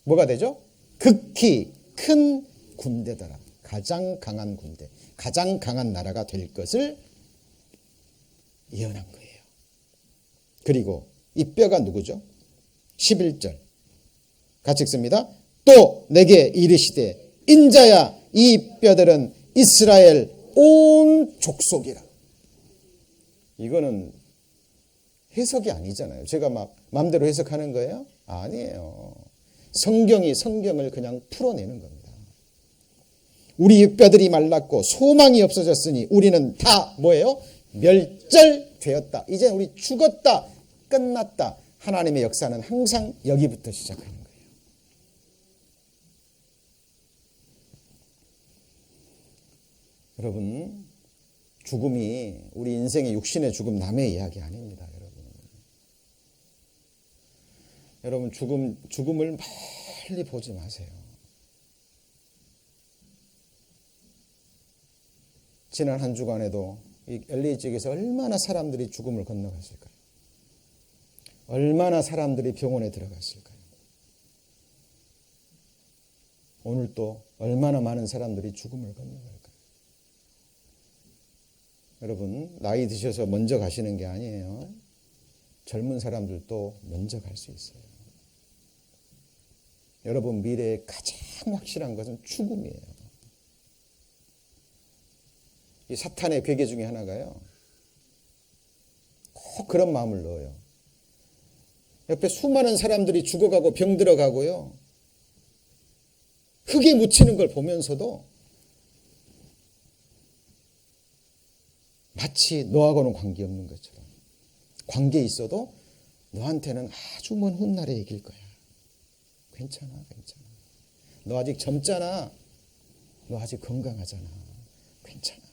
[SPEAKER 1] 뭐가 되죠? 극히 큰 군대더라. 가장 강한 군대, 가장 강한 나라가 될 것을 예언한 거예요. 그리고 이 뼈가 누구죠? 11절 같이 읽습니다. 또 내게 이르시되 인자야 이 뼈들은 이스라엘 온 족속이라. 이거는 해석이 아니잖아요. 제가 막 마음대로 해석하는 거예요? 아니에요. 성경이 성경을 그냥 풀어내는 겁니다. 우리 뼈들이 말랐고 소망이 없어졌으니 우리는 다 뭐예요? 멸절되었다. 이제 우리 죽었다. 끝났다. 하나님의 역사는 항상 여기부터 시작하는 거예요. 여러분, 죽음이 우리 인생의 육신의 죽음 남의 이야기 아닙니다. 여러분 죽음을 멀리 보지 마세요. 지난 한 주간에도 이 LA 지역에서 얼마나 사람들이 죽음을 건너갔을까요? 얼마나 사람들이 병원에 들어갔을까요? 오늘 또 얼마나 많은 사람들이 죽음을 건너갈까요? 여러분 나이 드셔서 먼저 가시는 게 아니에요. 젊은 사람들도 먼저 갈 수 있어요. 여러분 미래에 가장 확실한 것은 죽음이에요. 이 사탄의 괴계 중에 하나가요. 꼭 그런 마음을 넣어요. 옆에 수많은 사람들이 죽어가고 병들어가고요. 흙에 묻히는 걸 보면서도 마치 너하고는 관계없는 것처럼 관계 있어도 너한테는 아주 먼 훗날에 이길 거야. 괜찮아. 너 아직 젊잖아. 너 아직 건강하잖아. 괜찮아.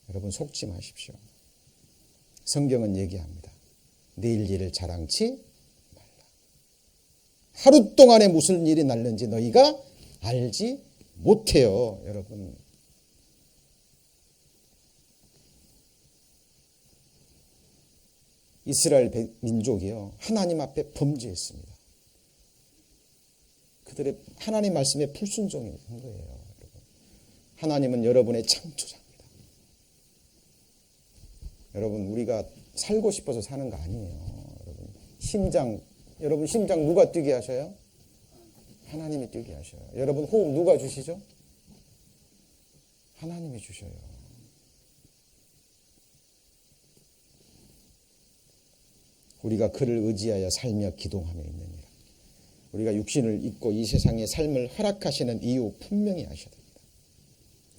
[SPEAKER 1] 여러분 속지 마십시오. 성경은 얘기합니다. 내일 일을 자랑치 말라. 하루 동안에 무슨 일이 날는지 너희가 알지 못해요. 여러분. 이스라엘 민족이요. 하나님 앞에 범죄했습니다. 그들의 하나님 말씀에 불순종한 거예요. 여러분. 하나님은 여러분의 창조자입니다. 여러분 우리가 살고 싶어서 사는 거 아니에요. 여러분 심장 누가 뛰게 하셔요? 하나님이 뛰게 하셔요. 여러분 호흡 누가 주시죠? 하나님이 주셔요. 우리가 그를 의지하여 살며 기동하며 있느니라. 우리가 육신을 입고 이 세상의 삶을 허락하시는 이유 분명히 아셔야 됩니다.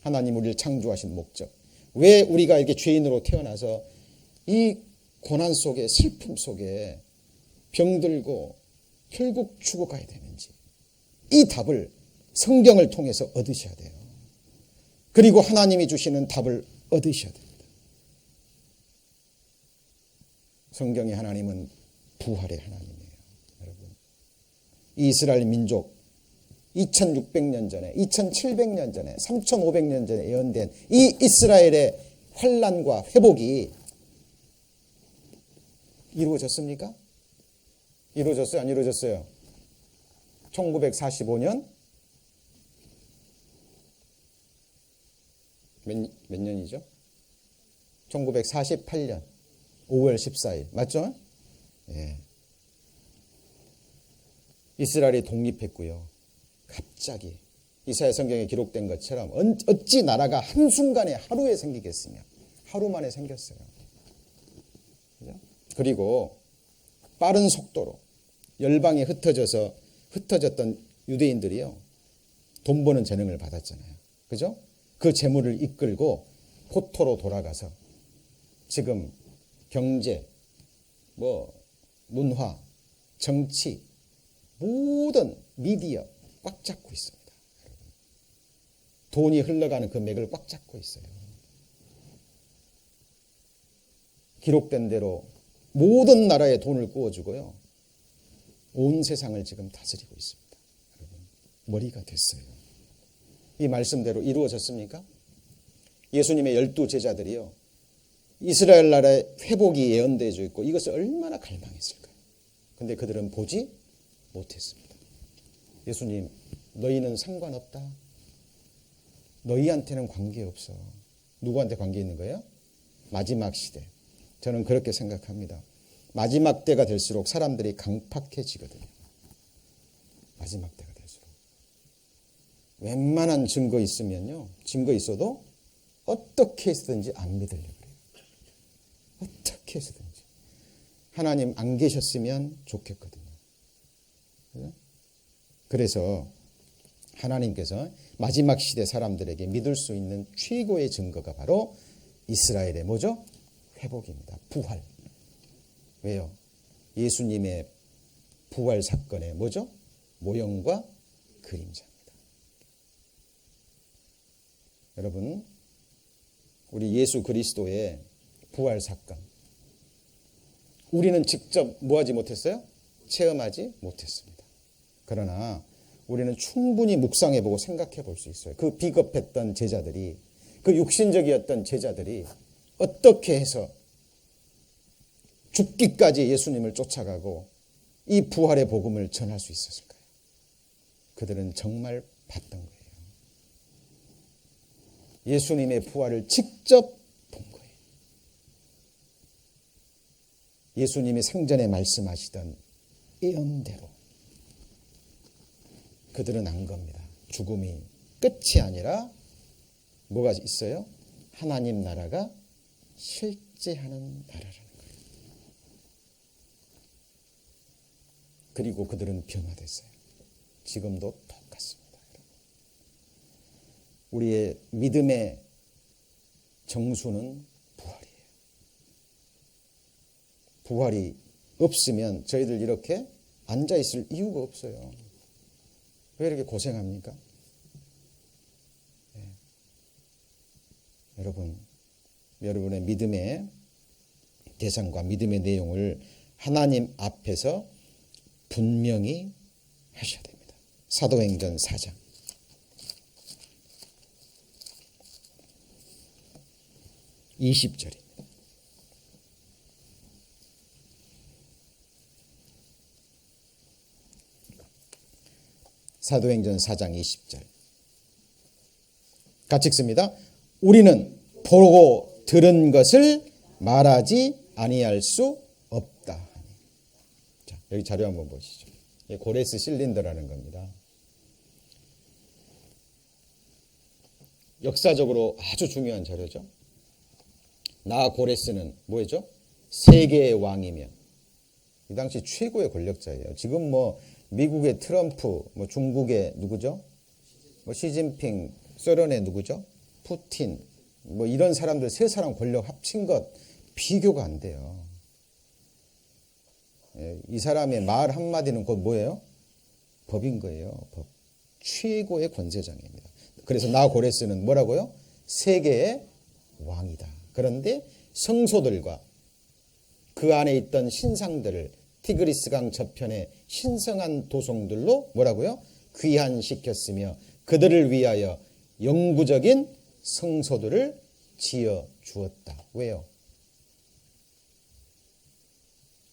[SPEAKER 1] 하나님 우리를 창조하신 목적, 왜 우리가 이렇게 죄인으로 태어나서 이 고난 속에 슬픔 속에 병들고 결국 죽어가야 되는지, 이 답을 성경을 통해서 얻으셔야 돼요. 그리고 하나님이 주시는 답을 얻으셔야 됩니다. 성경의 하나님은 부활의 하나님이에요. 여러분, 이스라엘 민족 2600년 전에, 2700년 전에, 3500년 전에 예언된 이 이스라엘의 환난과 회복이 이루어졌습니까? 이루어졌어요? 안 이루어졌어요? 1945년 몇 년이죠? 1948년 5월 14일 맞죠? 예. 이스라엘이 독립했고요. 갑자기 이사야 성경에 기록된 것처럼 어찌 나라가 한순간에 하루에 생기겠으며 하루 만에 생겼어요. 그죠? 그리고 빠른 속도로 열방에 흩어졌던 유대인들이요. 돈 버는 재능을 받았잖아요. 그죠? 그 재물을 이끌고 포토로 돌아가서 지금 경제, 문화, 정치, 모든 미디어 꽉 잡고 있습니다. 돈이 흘러가는 그 맥을 꽉 잡고 있어요. 기록된 대로 모든 나라에 돈을 구워주고요. 온 세상을 지금 다스리고 있습니다. 여러분, 머리가 됐어요. 이 말씀대로 이루어졌습니까? 예수님의 12 제자들이요. 이스라엘 나라의 회복이 예언되어져 있고 이것을 얼마나 갈망했을까요? 근데 그들은 보지 못했습니다. 예수님, 너희는 상관없다. 너희한테는 관계없어. 누구한테 관계 있는 거예요? 마지막 시대. 저는 그렇게 생각합니다. 마지막 때가 될수록 사람들이 강팍해지거든요. 마지막 때가 될수록. 웬만한 증거 있으면요. 증거 있어도 어떻게 해서든지 안 믿으려고 그래요. 어떻게 해서든지. 하나님 안 계셨으면 좋겠거든요. 그래서 하나님께서 마지막 시대 사람들에게 믿을 수 있는 최고의 증거가 바로 이스라엘의 뭐죠? 회복입니다. 부활. 왜요? 예수님의 부활 사건의 뭐죠? 모형과 그림자입니다. 여러분, 우리 예수 그리스도의 부활 사건. 우리는 직접 뭐하지 못했어요? 체험하지 못했습니다. 그러나 우리는 충분히 묵상해보고 생각해볼 수 있어요. 그 비겁했던 제자들이, 그 육신적이었던 제자들이 어떻게 해서 죽기까지 예수님을 쫓아가고 이 부활의 복음을 전할 수 있었을까요? 그들은 정말 봤던 거예요. 예수님의 부활을 직접 본 거예요. 예수님이 생전에 말씀하시던 예언대로 그들은 안 겁니다. 죽음이 끝이 아니라 뭐가 있어요? 하나님 나라가 실제하는 나라라는 거예요. 그리고 그들은 변화됐어요. 지금도 똑같습니다. 우리의 믿음의 정수는 부활이에요. 부활이 없으면 저희들 이렇게 앉아있을 이유가 없어요. 왜 이렇게 고생합니까? 네. 여러분의 믿음의 대상과 믿음의 내용을 하나님 앞에서 분명히 하셔야 됩니다. 사도행전 4장. (20절입니다) 사도행전 4장 20절. 같이 읽습니다. 우리는 보고 들은 것을 말하지 아니할 수 없다. 자, 여기 자료 한번 보시죠. 고레스 실린더라는 겁니다. 역사적으로 아주 중요한 자료죠. 나 고레스는 뭐였죠? 세계의 왕이며 이 당시 최고의 권력자예요. 지금 뭐 미국의 트럼프, 뭐 중국의 누구죠? 뭐 시진핑, 소련의 누구죠? 푸틴, 뭐 이런 사람들 세 사람 권력 합친 것 비교가 안 돼요. 이 사람의 말 한마디는 곧 뭐예요? 법인 거예요. 법. 최고의 권세장입니다. 그래서 나 고레스는 뭐라고요? 세계의 왕이다. 그런데 성소들과 그 안에 있던 신상들을 티그리스 강 저편의 신성한 도성들로 뭐라고요? 귀환시켰으며 그들을 위하여 영구적인 성소들을 지어 주었다. 왜요?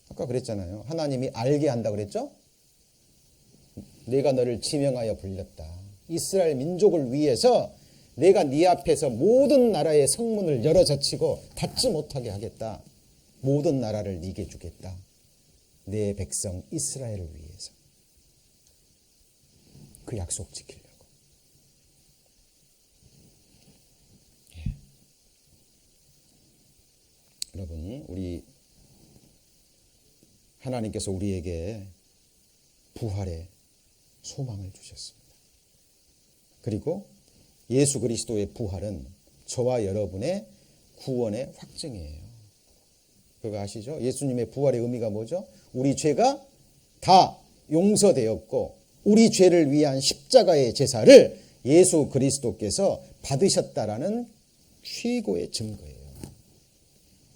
[SPEAKER 1] 아까 그랬잖아요. 하나님이 알게 한다 그랬죠? 내가 너를 지명하여 불렸다. 이스라엘 민족을 위해서 내가 네 앞에서 모든 나라의 성문을 열어젖히고 닫지 못하게 하겠다. 모든 나라를 네게 주겠다. 내 백성 이스라엘을 위해서. 그 약속 지키려고. 예. 여러분, 우리 하나님께서 우리에게 부활의 소망을 주셨습니다. 그리고 예수 그리스도의 부활은 저와 여러분의 구원의 확증이에요. 그거 아시죠? 예수님의 부활의 의미가 뭐죠? 우리 죄가 다 용서되었고 우리 죄를 위한 십자가의 제사를 예수 그리스도께서 받으셨다라는 최고의 증거예요.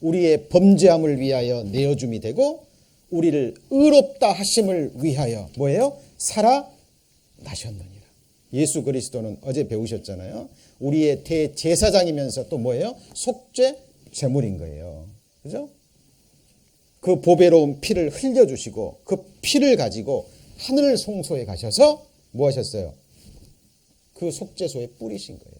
[SPEAKER 1] 우리의 범죄함을 위하여 내어줌이 되고 우리를 의롭다 하심을 위하여 뭐예요? 살아나셨느니라. 예수 그리스도는 어제 배우셨잖아요. 우리의 대제사장이면서 또 뭐예요? 속죄 제물인 거예요. 그죠? 그 보배로운 피를 흘려주시고 그 피를 가지고 하늘 성소에 가셔서 뭐 하셨어요? 그 속죄소에 뿌리신 거예요.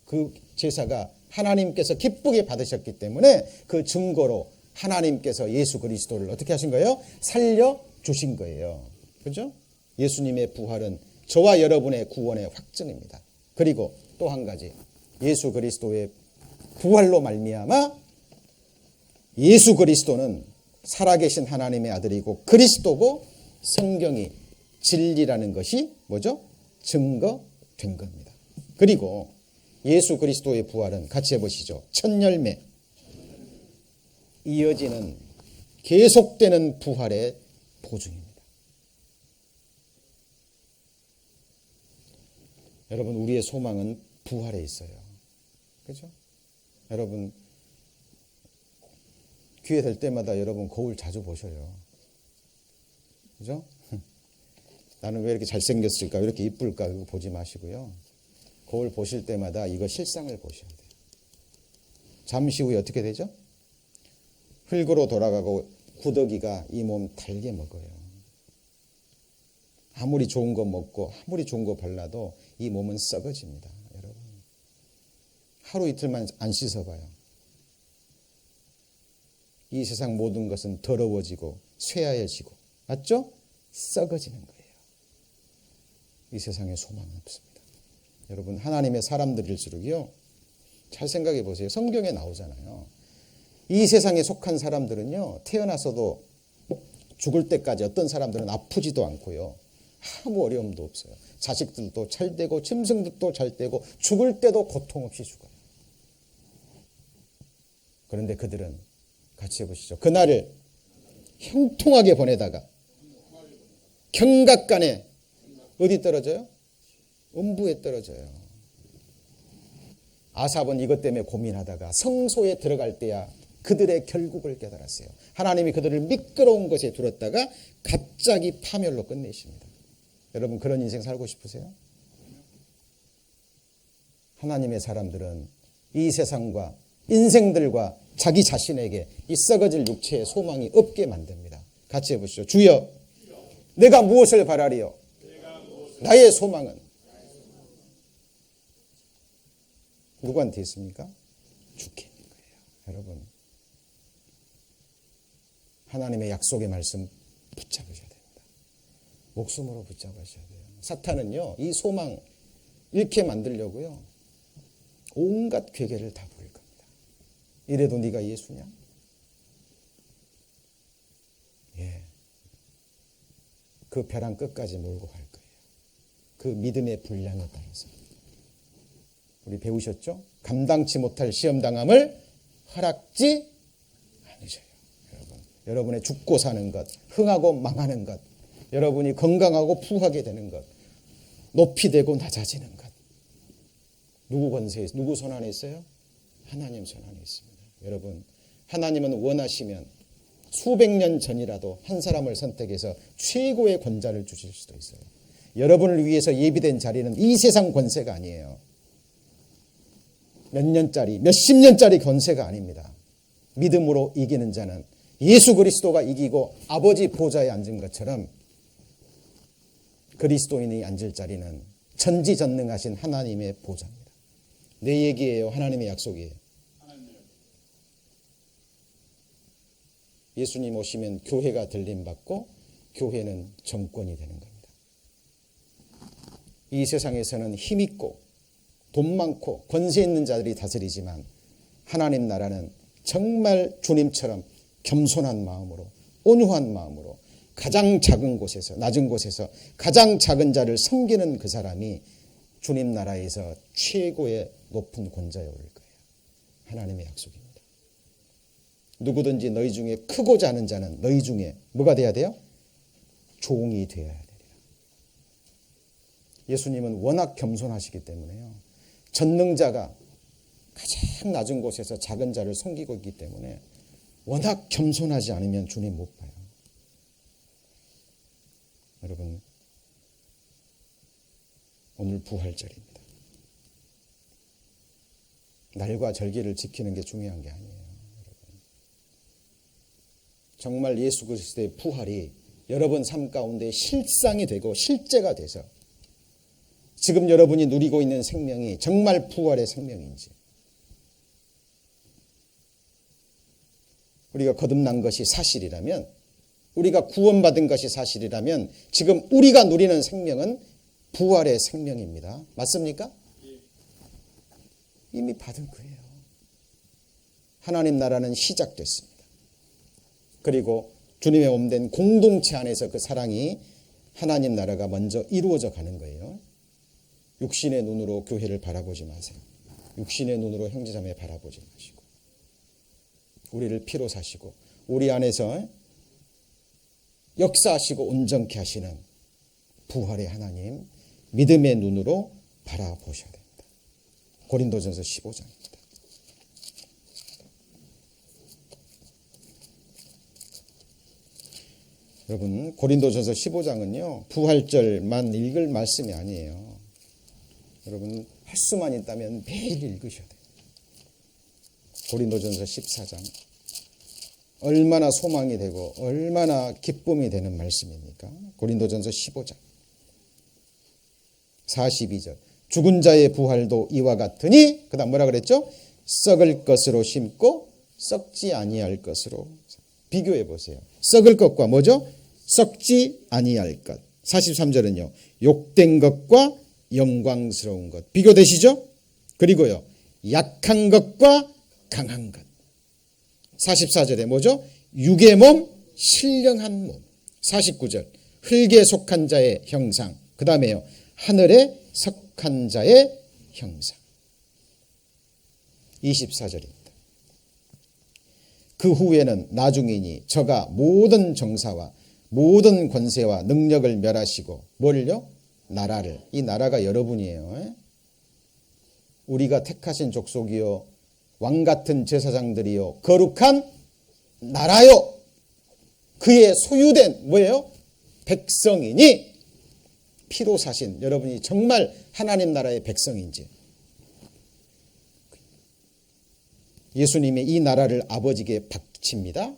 [SPEAKER 1] 그 제사가 하나님께서 기쁘게 받으셨기 때문에 그 증거로 하나님께서 예수 그리스도를 어떻게 하신 거예요? 살려주신 거예요. 그죠? 예수님의 부활은 저와 여러분의 구원의 확증입니다. 그리고 또 한 가지, 예수 그리스도의 부활로 말미암아 예수 그리스도는 살아계신 하나님의 아들이고 그리스도고 성경이 진리라는 것이 뭐죠? 증거된 겁니다. 그리고 예수 그리스도의 부활은 같이 해보시죠. 첫 열매, 이어지는 계속되는 부활의 보증입니다. 여러분, 우리의 소망은 부활에 있어요. 그렇죠? 여러분, 기회 될 때마다 여러분 거울 자주 보셔요. 그죠? 나는 왜 이렇게 잘생겼을까? 왜 이렇게 이쁠까? 그거 보지 마시고요. 거울 보실 때마다 이거 실상을 보셔야 돼요. 잠시 후에 어떻게 되죠? 흙으로 돌아가고 구더기가 이 몸 달게 먹어요. 아무리 좋은 거 먹고 아무리 좋은 거 발라도 이 몸은 썩어집니다. 여러분. 하루 이틀만 안 씻어봐요. 이 세상 모든 것은 더러워지고 쇠하여지고 맞죠? 썩어지는 거예요. 이 세상에 소망은 없습니다. 여러분, 하나님의 사람들일수록요. 잘 생각해 보세요. 성경에 나오잖아요. 이 세상에 속한 사람들은요. 태어나서도 죽을 때까지 어떤 사람들은 아프지도 않고요. 아무 어려움도 없어요. 자식들도 잘 되고 짐승들도 잘 되고 죽을 때도 고통 없이 죽어요. 그런데 그들은 같이 해보시죠. 그날을 형통하게 보내다가 경각간에 어디 떨어져요? 음부에 떨어져요. 아삽은 이것 때문에 고민하다가 성소에 들어갈 때야 그들의 결국을 깨달았어요. 하나님이 그들을 미끄러운 것에 들었다가 갑자기 파멸로 끝내십니다. 여러분, 그런 인생 살고 싶으세요? 하나님의 사람들은 이 세상과 인생들과 자기 자신에게 이 썩어질 육체의 소망이 없게 만듭니다. 같이 해보시죠. 주여, 내가 무엇을 바라리요? 나의 소망은 누구한테 있습니까? 주께 있는 거예요. 여러분, 하나님의 약속의 말씀 붙잡으셔야 됩니다. 목숨으로 붙잡으셔야 돼요. 사탄은요, 이 소망 잃게 만들려고요, 온갖 괴계를 다 부릴 겁니다. 이래도 네가 예수냐? 예. 그 벼랑 끝까지 몰고 갈 거예요. 그 믿음의 분량에 따라서. 우리 배우셨죠? 감당치 못할 시험당함을 허락지 않으셔요. 여러분의 죽고 사는 것, 흥하고 망하는 것, 여러분이 건강하고 부하게 되는 것, 높이 되고 낮아지는 것. 누구 권세에, 누구 손 안에 있어요? 하나님 손 안에 있습니다. 여러분, 하나님은 원하시면 수백 년 전이라도 한 사람을 선택해서 최고의 권자를 주실 수도 있어요. 여러분을 위해서 예비된 자리는 이 세상 권세가 아니에요. 몇 년짜리, 몇십 년짜리 권세가 아닙니다. 믿음으로 이기는 자는 예수 그리스도가 이기고 아버지 보좌에 앉은 것처럼 그리스도인이 앉을 자리는 전지전능하신 하나님의 보좌입니다. 내 얘기예요? 하나님의 약속이에요? 예수님 오시면 교회가 들림받고 교회는 정권이 되는 겁니다. 이 세상에서는 힘있고 돈 많고 권세 있는 자들이 다스리지만 하나님 나라는 정말 주님처럼 겸손한 마음으로, 온유한 마음으로 가장 작은 곳에서, 낮은 곳에서 가장 작은 자를 섬기는 그 사람이 주님 나라에서 최고의 높은 권자에 오를 거예요. 하나님의 약속입니다. 누구든지 너희 중에 크고 작은 자는 너희 중에 뭐가 돼야 돼요? 종이 되어야 되리라. 예수님은 워낙 겸손하시기 때문에요, 전능자가 가장 낮은 곳에서 작은 자를 섬기고 있기 때문에 워낙 겸손하지 않으면 주님 못 봐요. 여러분, 오늘 부활절입니다. 날과 절기를 지키는 게 중요한 게 아니에요. 여러분, 정말 예수 그리스도의 부활이 여러분 삶 가운데 실상이 되고 실제가 돼서 지금 여러분이 누리고 있는 생명이 정말 부활의 생명인지, 우리가 거듭난 것이 사실이라면, 우리가 구원받은 것이 사실이라면 지금 우리가 누리는 생명은 부활의 생명입니다. 맞습니까? 이미 받은 거예요. 하나님 나라는 시작됐습니다. 그리고 주님의 몸된 공동체 안에서 그 사랑이, 하나님 나라가 먼저 이루어져 가는 거예요. 육신의 눈으로 교회를 바라보지 마세요. 육신의 눈으로 형제자매 바라보지 마시고, 우리를 피로 사시고 우리 안에서 역사하시고 온전케 하시는 부활의 하나님, 믿음의 눈으로 바라보셔야 됩니다. 고린도전서 15장입니다. 여러분, 고린도전서 15장은요 부활절만 읽을 말씀이 아니에요. 여러분, 할 수만 있다면 매일 읽으셔야 돼요. 고린도전서 14장 얼마나 소망이 되고 얼마나 기쁨이 되는 말씀입니까? 고린도전서 15장 42절, 죽은 자의 부활도 이와 같으니, 그 다음 뭐라 그랬죠? 썩을 것으로 심고 썩지 아니할 것으로. 비교해 보세요. 썩을 것과 뭐죠? 썩지 아니할 것. 43절은요 욕된 것과 영광스러운 것. 비교되시죠? 그리고요 약한 것과 강한 것. 44절에 뭐죠? 육의 몸, 신령한 몸. 49절, 흙에 속한 자의 형상. 그 다음에요 하늘에 속한 자의 형상. 24절입니다. 그 후에는 나중이니 저가 모든 정사와 모든 권세와 능력을 멸하시고 뭘요? 나라를. 이 나라가 여러분이에요. 우리가 택하신 족속이요 왕같은 제사장들이요 거룩한 나라요 그의 소유된 뭐예요? 백성이니, 피로 사신 여러분이 정말 하나님 나라의 백성인지, 예수님이 이 나라를 아버지께 바칩니다.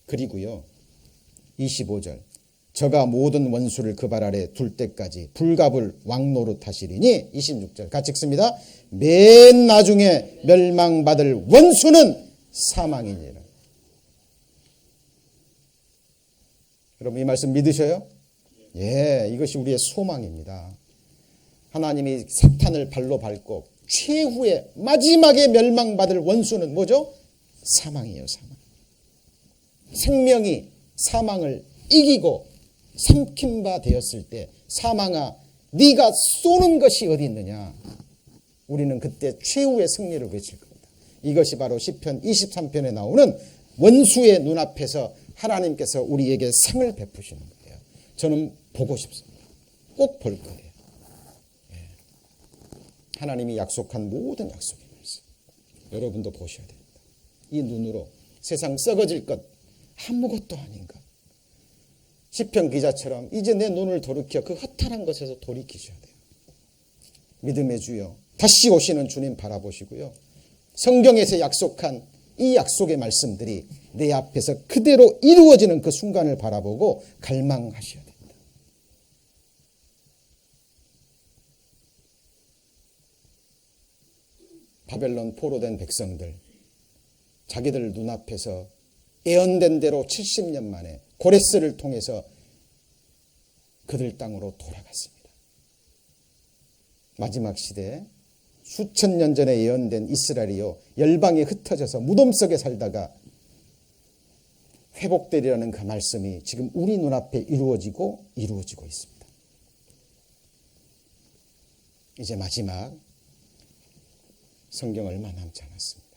[SPEAKER 1] 그리고요 25절, 저가 모든 원수를 그 발 아래 둘 때까지 불갑을 왕노릇 하시리니. 26절 같이 읽습니다. 맨 나중에 멸망받을 원수는 사망이니라. 여러분 이 말씀 믿으셔요? 예, 이것이 우리의 소망입니다. 하나님이 사탄을 발로 밟고 최후의 마지막에 멸망받을 원수는 뭐죠? 사망이에요. 사망. 생명이 사망을 이기고 삼킨 바 되었을 때 사망아 네가 쏘는 것이 어디 있느냐. 우리는 그때 최후의 승리를 외칠 겁니다. 이것이 바로 시편 23편에 나오는 원수의 눈앞에서 하나님께서 우리에게 상을 베푸시는 거예요. 저는 보고 싶습니다. 꼭 볼 거예요. 하나님이 약속한 모든 약속의 말씀 여러분도 보셔야 됩니다. 이 눈으로 세상 썩어질 것 아무것도 아닌가. 시편 기자처럼 이제 내 눈을 돌이켜 그 허탈한 것에서 돌이키셔야 돼요. 믿음의 주여 다시 오시는 주님 바라보시고요. 성경에서 약속한 이 약속의 말씀들이 내 앞에서 그대로 이루어지는 그 순간을 바라보고 갈망하셔야 됩니다. 바벨론 포로된 백성들, 자기들 눈앞에서 예언된 대로 70년 만에 고레스를 통해서 그들 땅으로 돌아갔습니다. 마지막 시대에 수천 년 전에 예언된 이스라엘이요 열방에 흩어져서 무덤 속에 살다가 회복되리라는 그 말씀이 지금 우리 눈앞에 이루어지고 있습니다. 이제 마지막 성경 얼마 남지 않았습니다.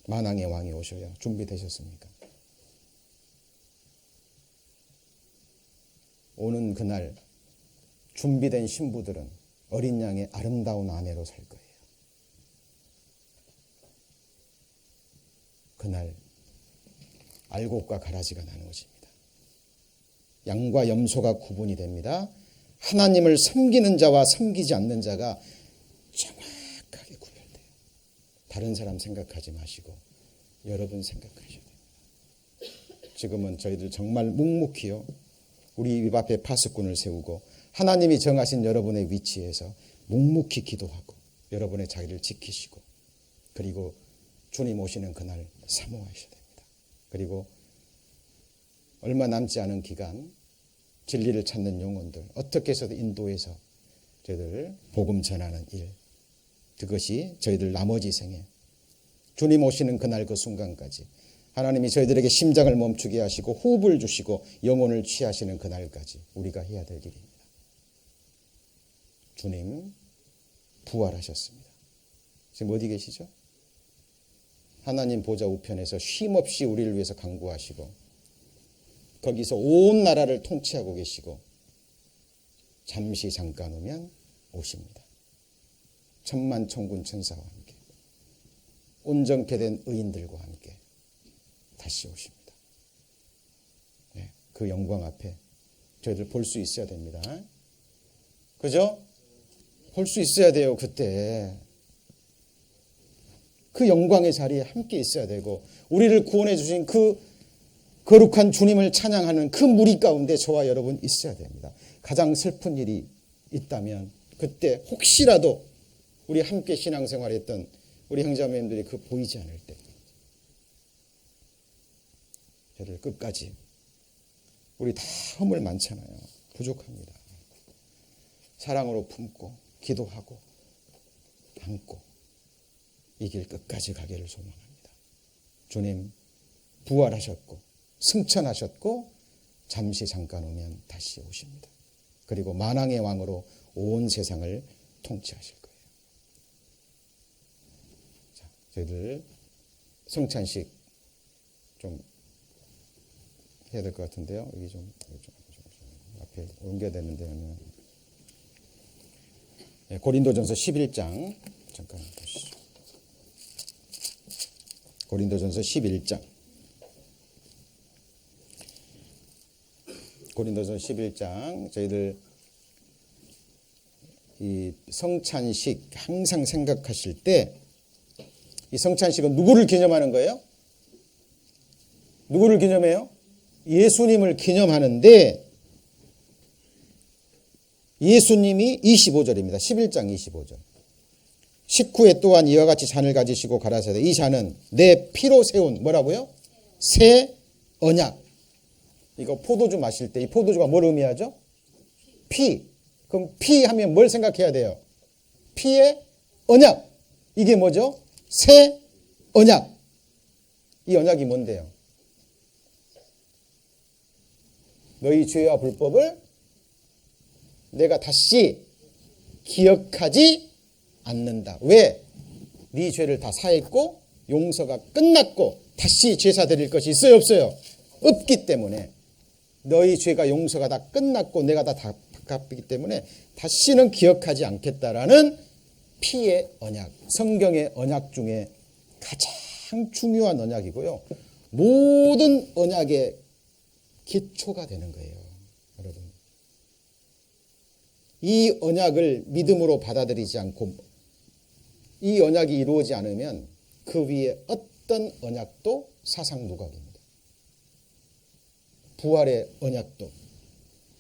[SPEAKER 1] 만왕의 왕이 오셔야 준비되셨습니까? 오는 그날 준비된 신부들은 어린 양의 아름다운 아내로 살 거예요. 그날 알곡과 가라지가 나누어집니다. 양과 염소가 구분이 됩니다. 하나님을 섬기는 자와 섬기지 않는 자가 정확하게 구별돼요. 다른 사람 생각하지 마시고 여러분 생각하셔야 됩니다. 지금은 저희들 정말 묵묵히요. 우리 입 앞에 파수꾼을 세우고 하나님이 정하신 여러분의 위치에서 묵묵히 기도하고 여러분의 자리를 지키시고 그리고 주님 오시는 그날 사모하셔야 됩니다. 그리고 얼마 남지 않은 기간 진리를 찾는 영혼들 어떻게 해서든 인도해서 저희들 복음 전하는 일 그것이 저희들 나머지 생에 주님 오시는 그날 그 순간까지 하나님이 저희들에게 심장을 멈추게 하시고 호흡을 주시고 영혼을 취하시는 그날까지 우리가 해야 될 일입니다. 주님 부활하셨습니다. 지금 어디 계시죠? 하나님 보좌 우편에서 쉼없이 우리를 위해서 간구하시고 거기서 온 나라를 통치하고 계시고 잠시 잠깐 오면 오십니다. 천만 천군 천사와 함께 온전케 된 의인들과 함께 다시 오십니다. 네, 그 영광 앞에 저희들 볼 수 있어야 됩니다. 그죠? 볼 수 있어야 돼요. 그때 그 영광의 자리에 함께 있어야 되고 우리를 구원해 주신 그 거룩한 주님을 찬양하는 그 무리 가운데 저와 여러분 있어야 됩니다. 가장 슬픈 일이 있다면 그때 혹시라도 우리 함께 신앙생활했던 우리 형제자매님들이 그 보이지 않을 때 저를 끝까지 우리 다 허물 많잖아요. 부족합니다. 사랑으로 품고 기도하고 안고 이 길 끝까지 가기를 소망합니다. 주님 부활하셨고 승천하셨고 잠시 잠깐 오면 다시 오십니다. 그리고 만왕의 왕으로 온 세상을 통치하실 거예요. 자, 저희들 성찬식 좀 해야 될 것 같은데요. 여기 좀 앞에 옮겨야 되는데 고린도전서 11장 잠깐 보시죠. 고린도전서 11장 고린도전서 11장 저희들 이 성찬식 항상 생각하실 때 이 성찬식은 누구를 기념하는 거예요? 누구를 기념해요? 예수님을 기념하는데 예수님이 25절입니다. 11장 25절. 식후에 또한 이와 같이 잔을 가지시고 가라사대 이 잔은 내 피로 세운 뭐라고요? 새 언약 이거 포도주 마실 때 이 포도주가 뭘 의미하죠? 피. 그럼 피 하면 뭘 생각해야 돼요? 피의 언약. 이게 뭐죠? 새 언약. 이 언약이 뭔데요? 너희 죄와 불법을 내가 다시 기억하지 않는다. 왜? 네 죄를 다 사했고 용서가 끝났고 다시 제사 드릴 것이 있어요, 없어요? 없기 때문에 너희 죄가 용서가 다 끝났고 내가 다 갚았기 때문에 다시는 기억하지 않겠다라는 피의 언약, 성경의 언약 중에 가장 중요한 언약이고요. 모든 언약의 기초가 되는 거예요, 여러분. 이 언약을 믿음으로 받아들이지 않고 이 언약이 이루어지지 않으면 그 위에 어떤 언약도 사상누각입니다. 부활의 언약도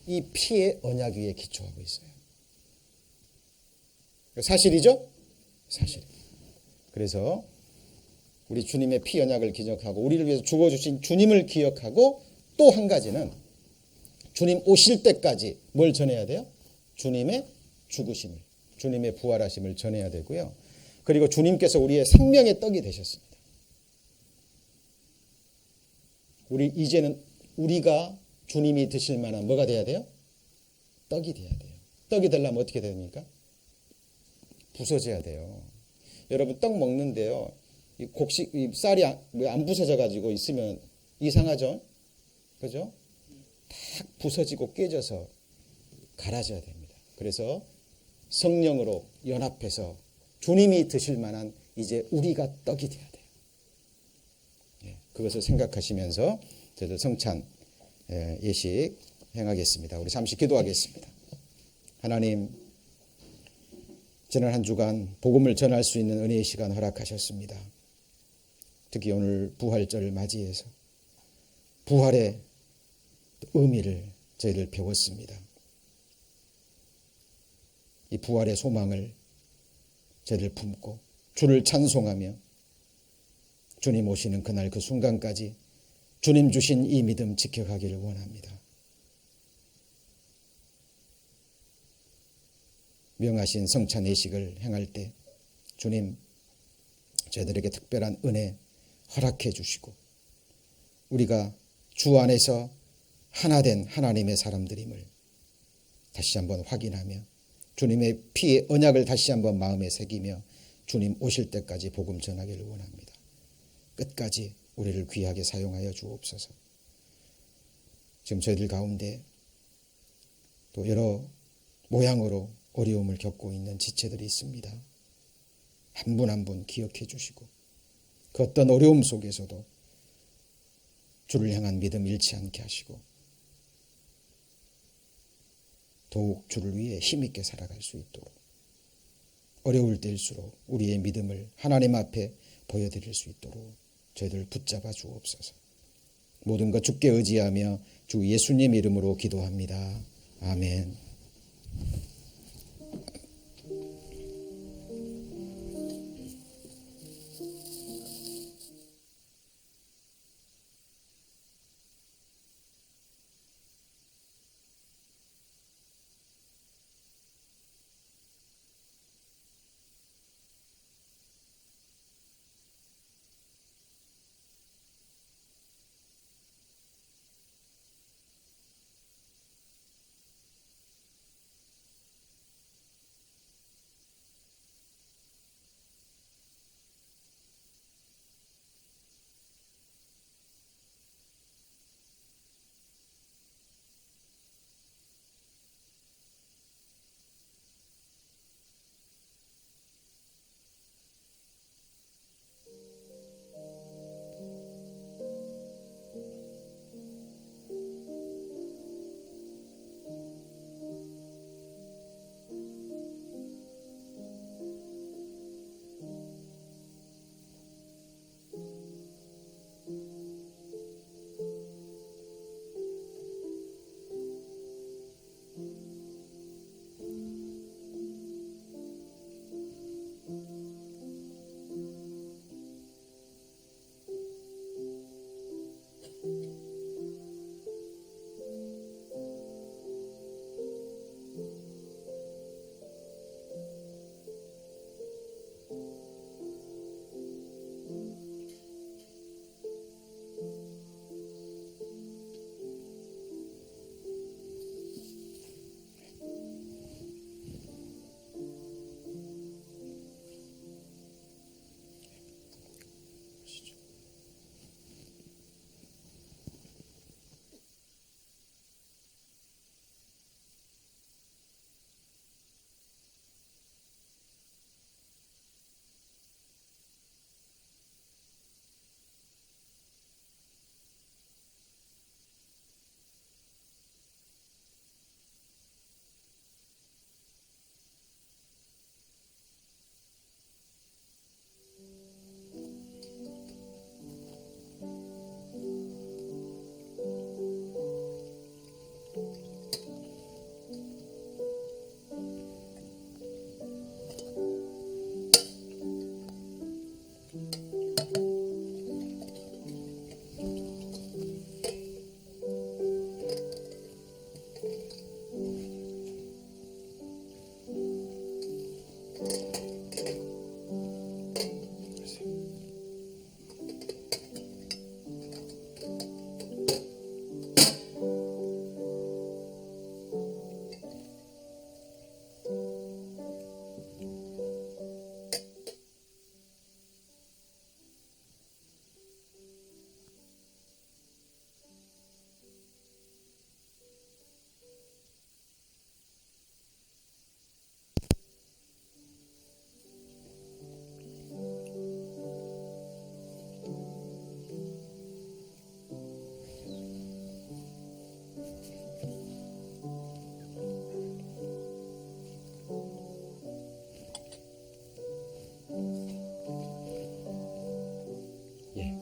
[SPEAKER 1] 이 피의 언약 위에 기초하고 있어요. 사실이죠? 사실. 그래서 우리 주님의 피 언약을 기억하고 우리를 위해서 죽어주신 주님을 기억하고 또 한 가지는 주님 오실 때까지 뭘 전해야 돼요? 주님의 죽으심을, 주님의 부활하심을 전해야 되고요. 그리고 주님께서 우리의 생명의 떡이 되셨습니다. 이제는 우리가 주님이 드실 만한 뭐가 돼야 돼요? 떡이 돼야 돼요. 떡이 되려면 어떻게 됩니까? 부서져야 돼요. 여러분 떡 먹는데요. 이 쌀이 안 부서져 가지고 있으면 이상하죠? 그죠? 딱 부서지고 깨져서 갈아져야 됩니다. 그래서 성령으로 연합해서 주님이 드실 만한 이제 우리가 떡이 돼야 돼요. 예, 그것을 생각하시면서 저희들 성찬 예식 행하겠습니다. 우리 잠시 기도하겠습니다. 하나님, 지난 한 주간 복음을 전할 수 있는 은혜의 시간 허락하셨습니다. 특히 오늘 부활절을 맞이해서 부활의 의미를 저희들 배웠습니다. 이 부활의 소망을 저희들 품고 주를 찬송하며 주님 오시는 그날 그 순간까지 주님 주신 이 믿음 지켜가기를 원합니다. 명하신 성찬 예식을 행할 때 주님 저희들에게 특별한 은혜 허락해 주시고 우리가 주 안에서 하나된 하나님의 사람들임을 다시 한번 확인하며 주님의 피의 언약을 다시 한번 마음에 새기며 주님 오실 때까지 복음 전하기를 원합니다. 끝까지 우리를 귀하게 사용하여 주옵소서. 지금 저희들 가운데 또 여러 모양으로 어려움을 겪고 있는 지체들이 있습니다. 한 분 한 분 기억해 주시고 그 어떤 어려움 속에서도 주를 향한 믿음 잃지 않게 하시고 더욱 주를 위해 힘있게 살아갈 수 있도록 어려울 때일수록 우리의 믿음을 하나님 앞에 보여드릴 수 있도록 저희들 붙잡아 주옵소서. 모든 것 주께 의지하며 주 예수님 이름으로 기도합니다. 아멘.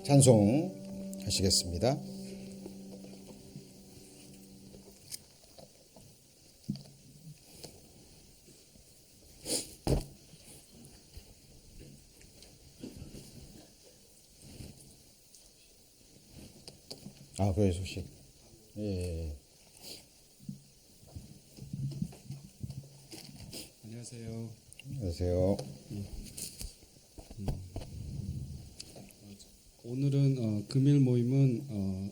[SPEAKER 1] 찬송하시겠습니다. 교회 소식. 예.
[SPEAKER 2] 안녕하세요.
[SPEAKER 1] 안녕하세요.
[SPEAKER 2] 오늘은 금일 모임은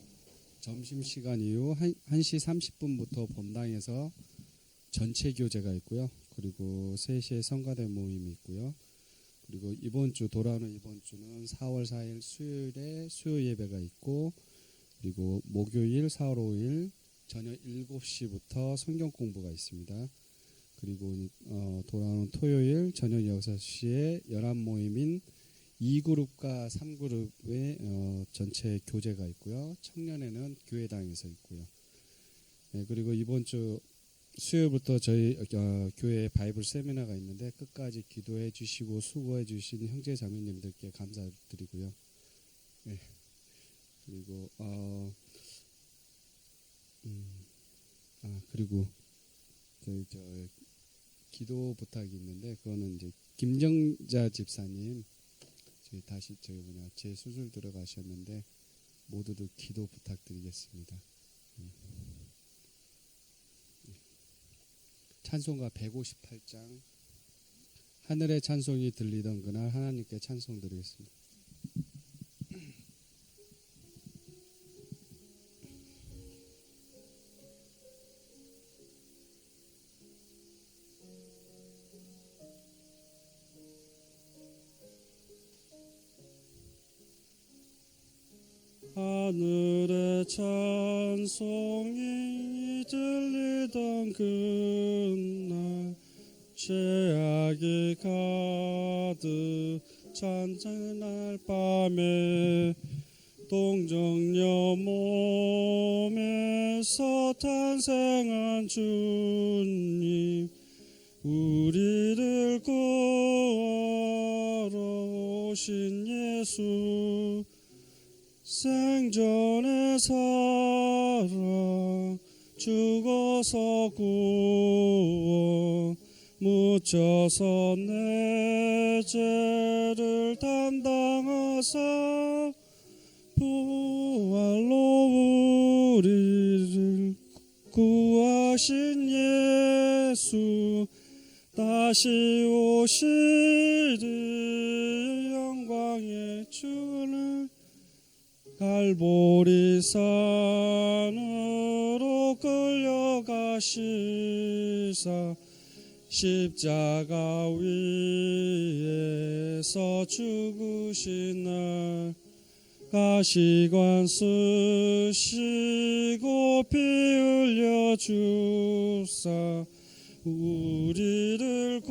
[SPEAKER 2] 점심시간 이후 1시 30분부터 본당에서 전체 교제가 있고요. 그리고 3시에 성가대 모임이 있고요. 그리고 돌아오는 이번 주는 4월 4일 수요일에 수요 예배가 있고, 그리고 목요일 4월 5일 저녁 7시부터 성경 공부가 있습니다. 그리고 돌아오는 토요일 저녁 6시에 연합 모임인 2그룹과 3그룹의 전체 교제가 있고요. 청년회는 교회당에서 있고요. 네, 그리고 이번 주 수요일부터 저희 교회에 바이블 세미나가 있는데 끝까지 기도해 주시고 수고해 주신 형제 자매님들께 감사드리고요. 네. 그리고 그리고 기도 부탁이 있는데, 그거는 이제 김정자 집사님 다시 재수술 들어가셨는데 모두들 기도 부탁드리겠습니다. 찬송가 158장 하늘의 찬송이 들리던 그날 하나님께 찬송 드리겠습니다. 하늘의 찬송이 들리던 그날 죄악이 가득 찬 그날 밤에 동정녀 몸에서 탄생한 주님, 우리를 구하러 오신 예수, 생전의 사랑 죽어서 구원, 묻혀서 내 죄를 담당하사 부활로 우리를 구하신 예수, 다시 오시리 영광의 주를 갈보리 산으로 끌려가시사 십자가 위에서 죽으신 날, 가시관 쓰시고 피 흘려 주사 우리를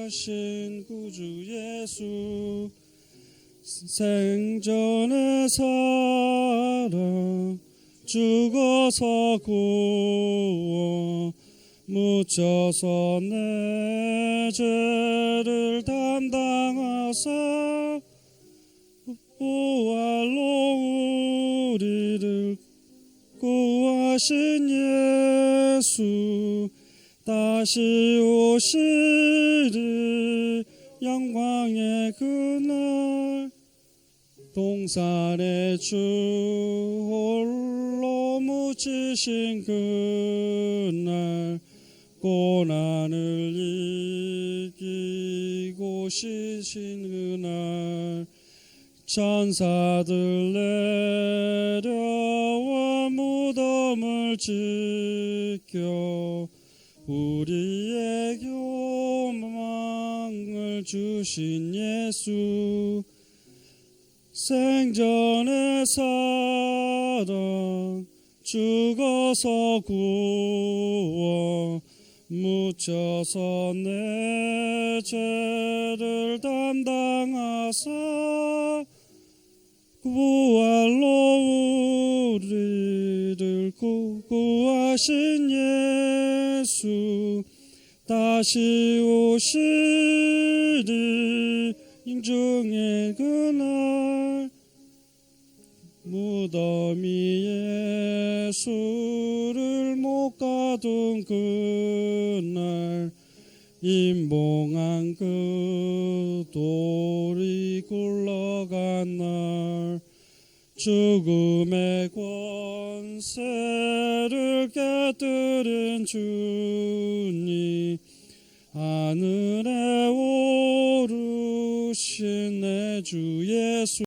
[SPEAKER 2] 구하신 구주 예수, 생전의 사랑 죽어서 구원, 묻혀서 내 죄를 담당하사 부활로 우리를 구하신 예수, 다시 오시리 영광의 그날, 동산의 주 홀로 묻히신 그날, 고난을 이기고 쉬신 그날, 천사들 내려와 무덤을 지켜 우리의 교망을 주신 예수, 생전의 사랑 죽어서 구원, 묻혀서 내 죄를 담당하사 부활로 우리를 구하신 예수, 다시 오시리 인중의 그날 무더미에 술을 못 가둔 그날 임봉한 그 돌이 굴러간 날 죽음의 권세를 깨뜨린 주님 하늘에 오르신 내 주 예수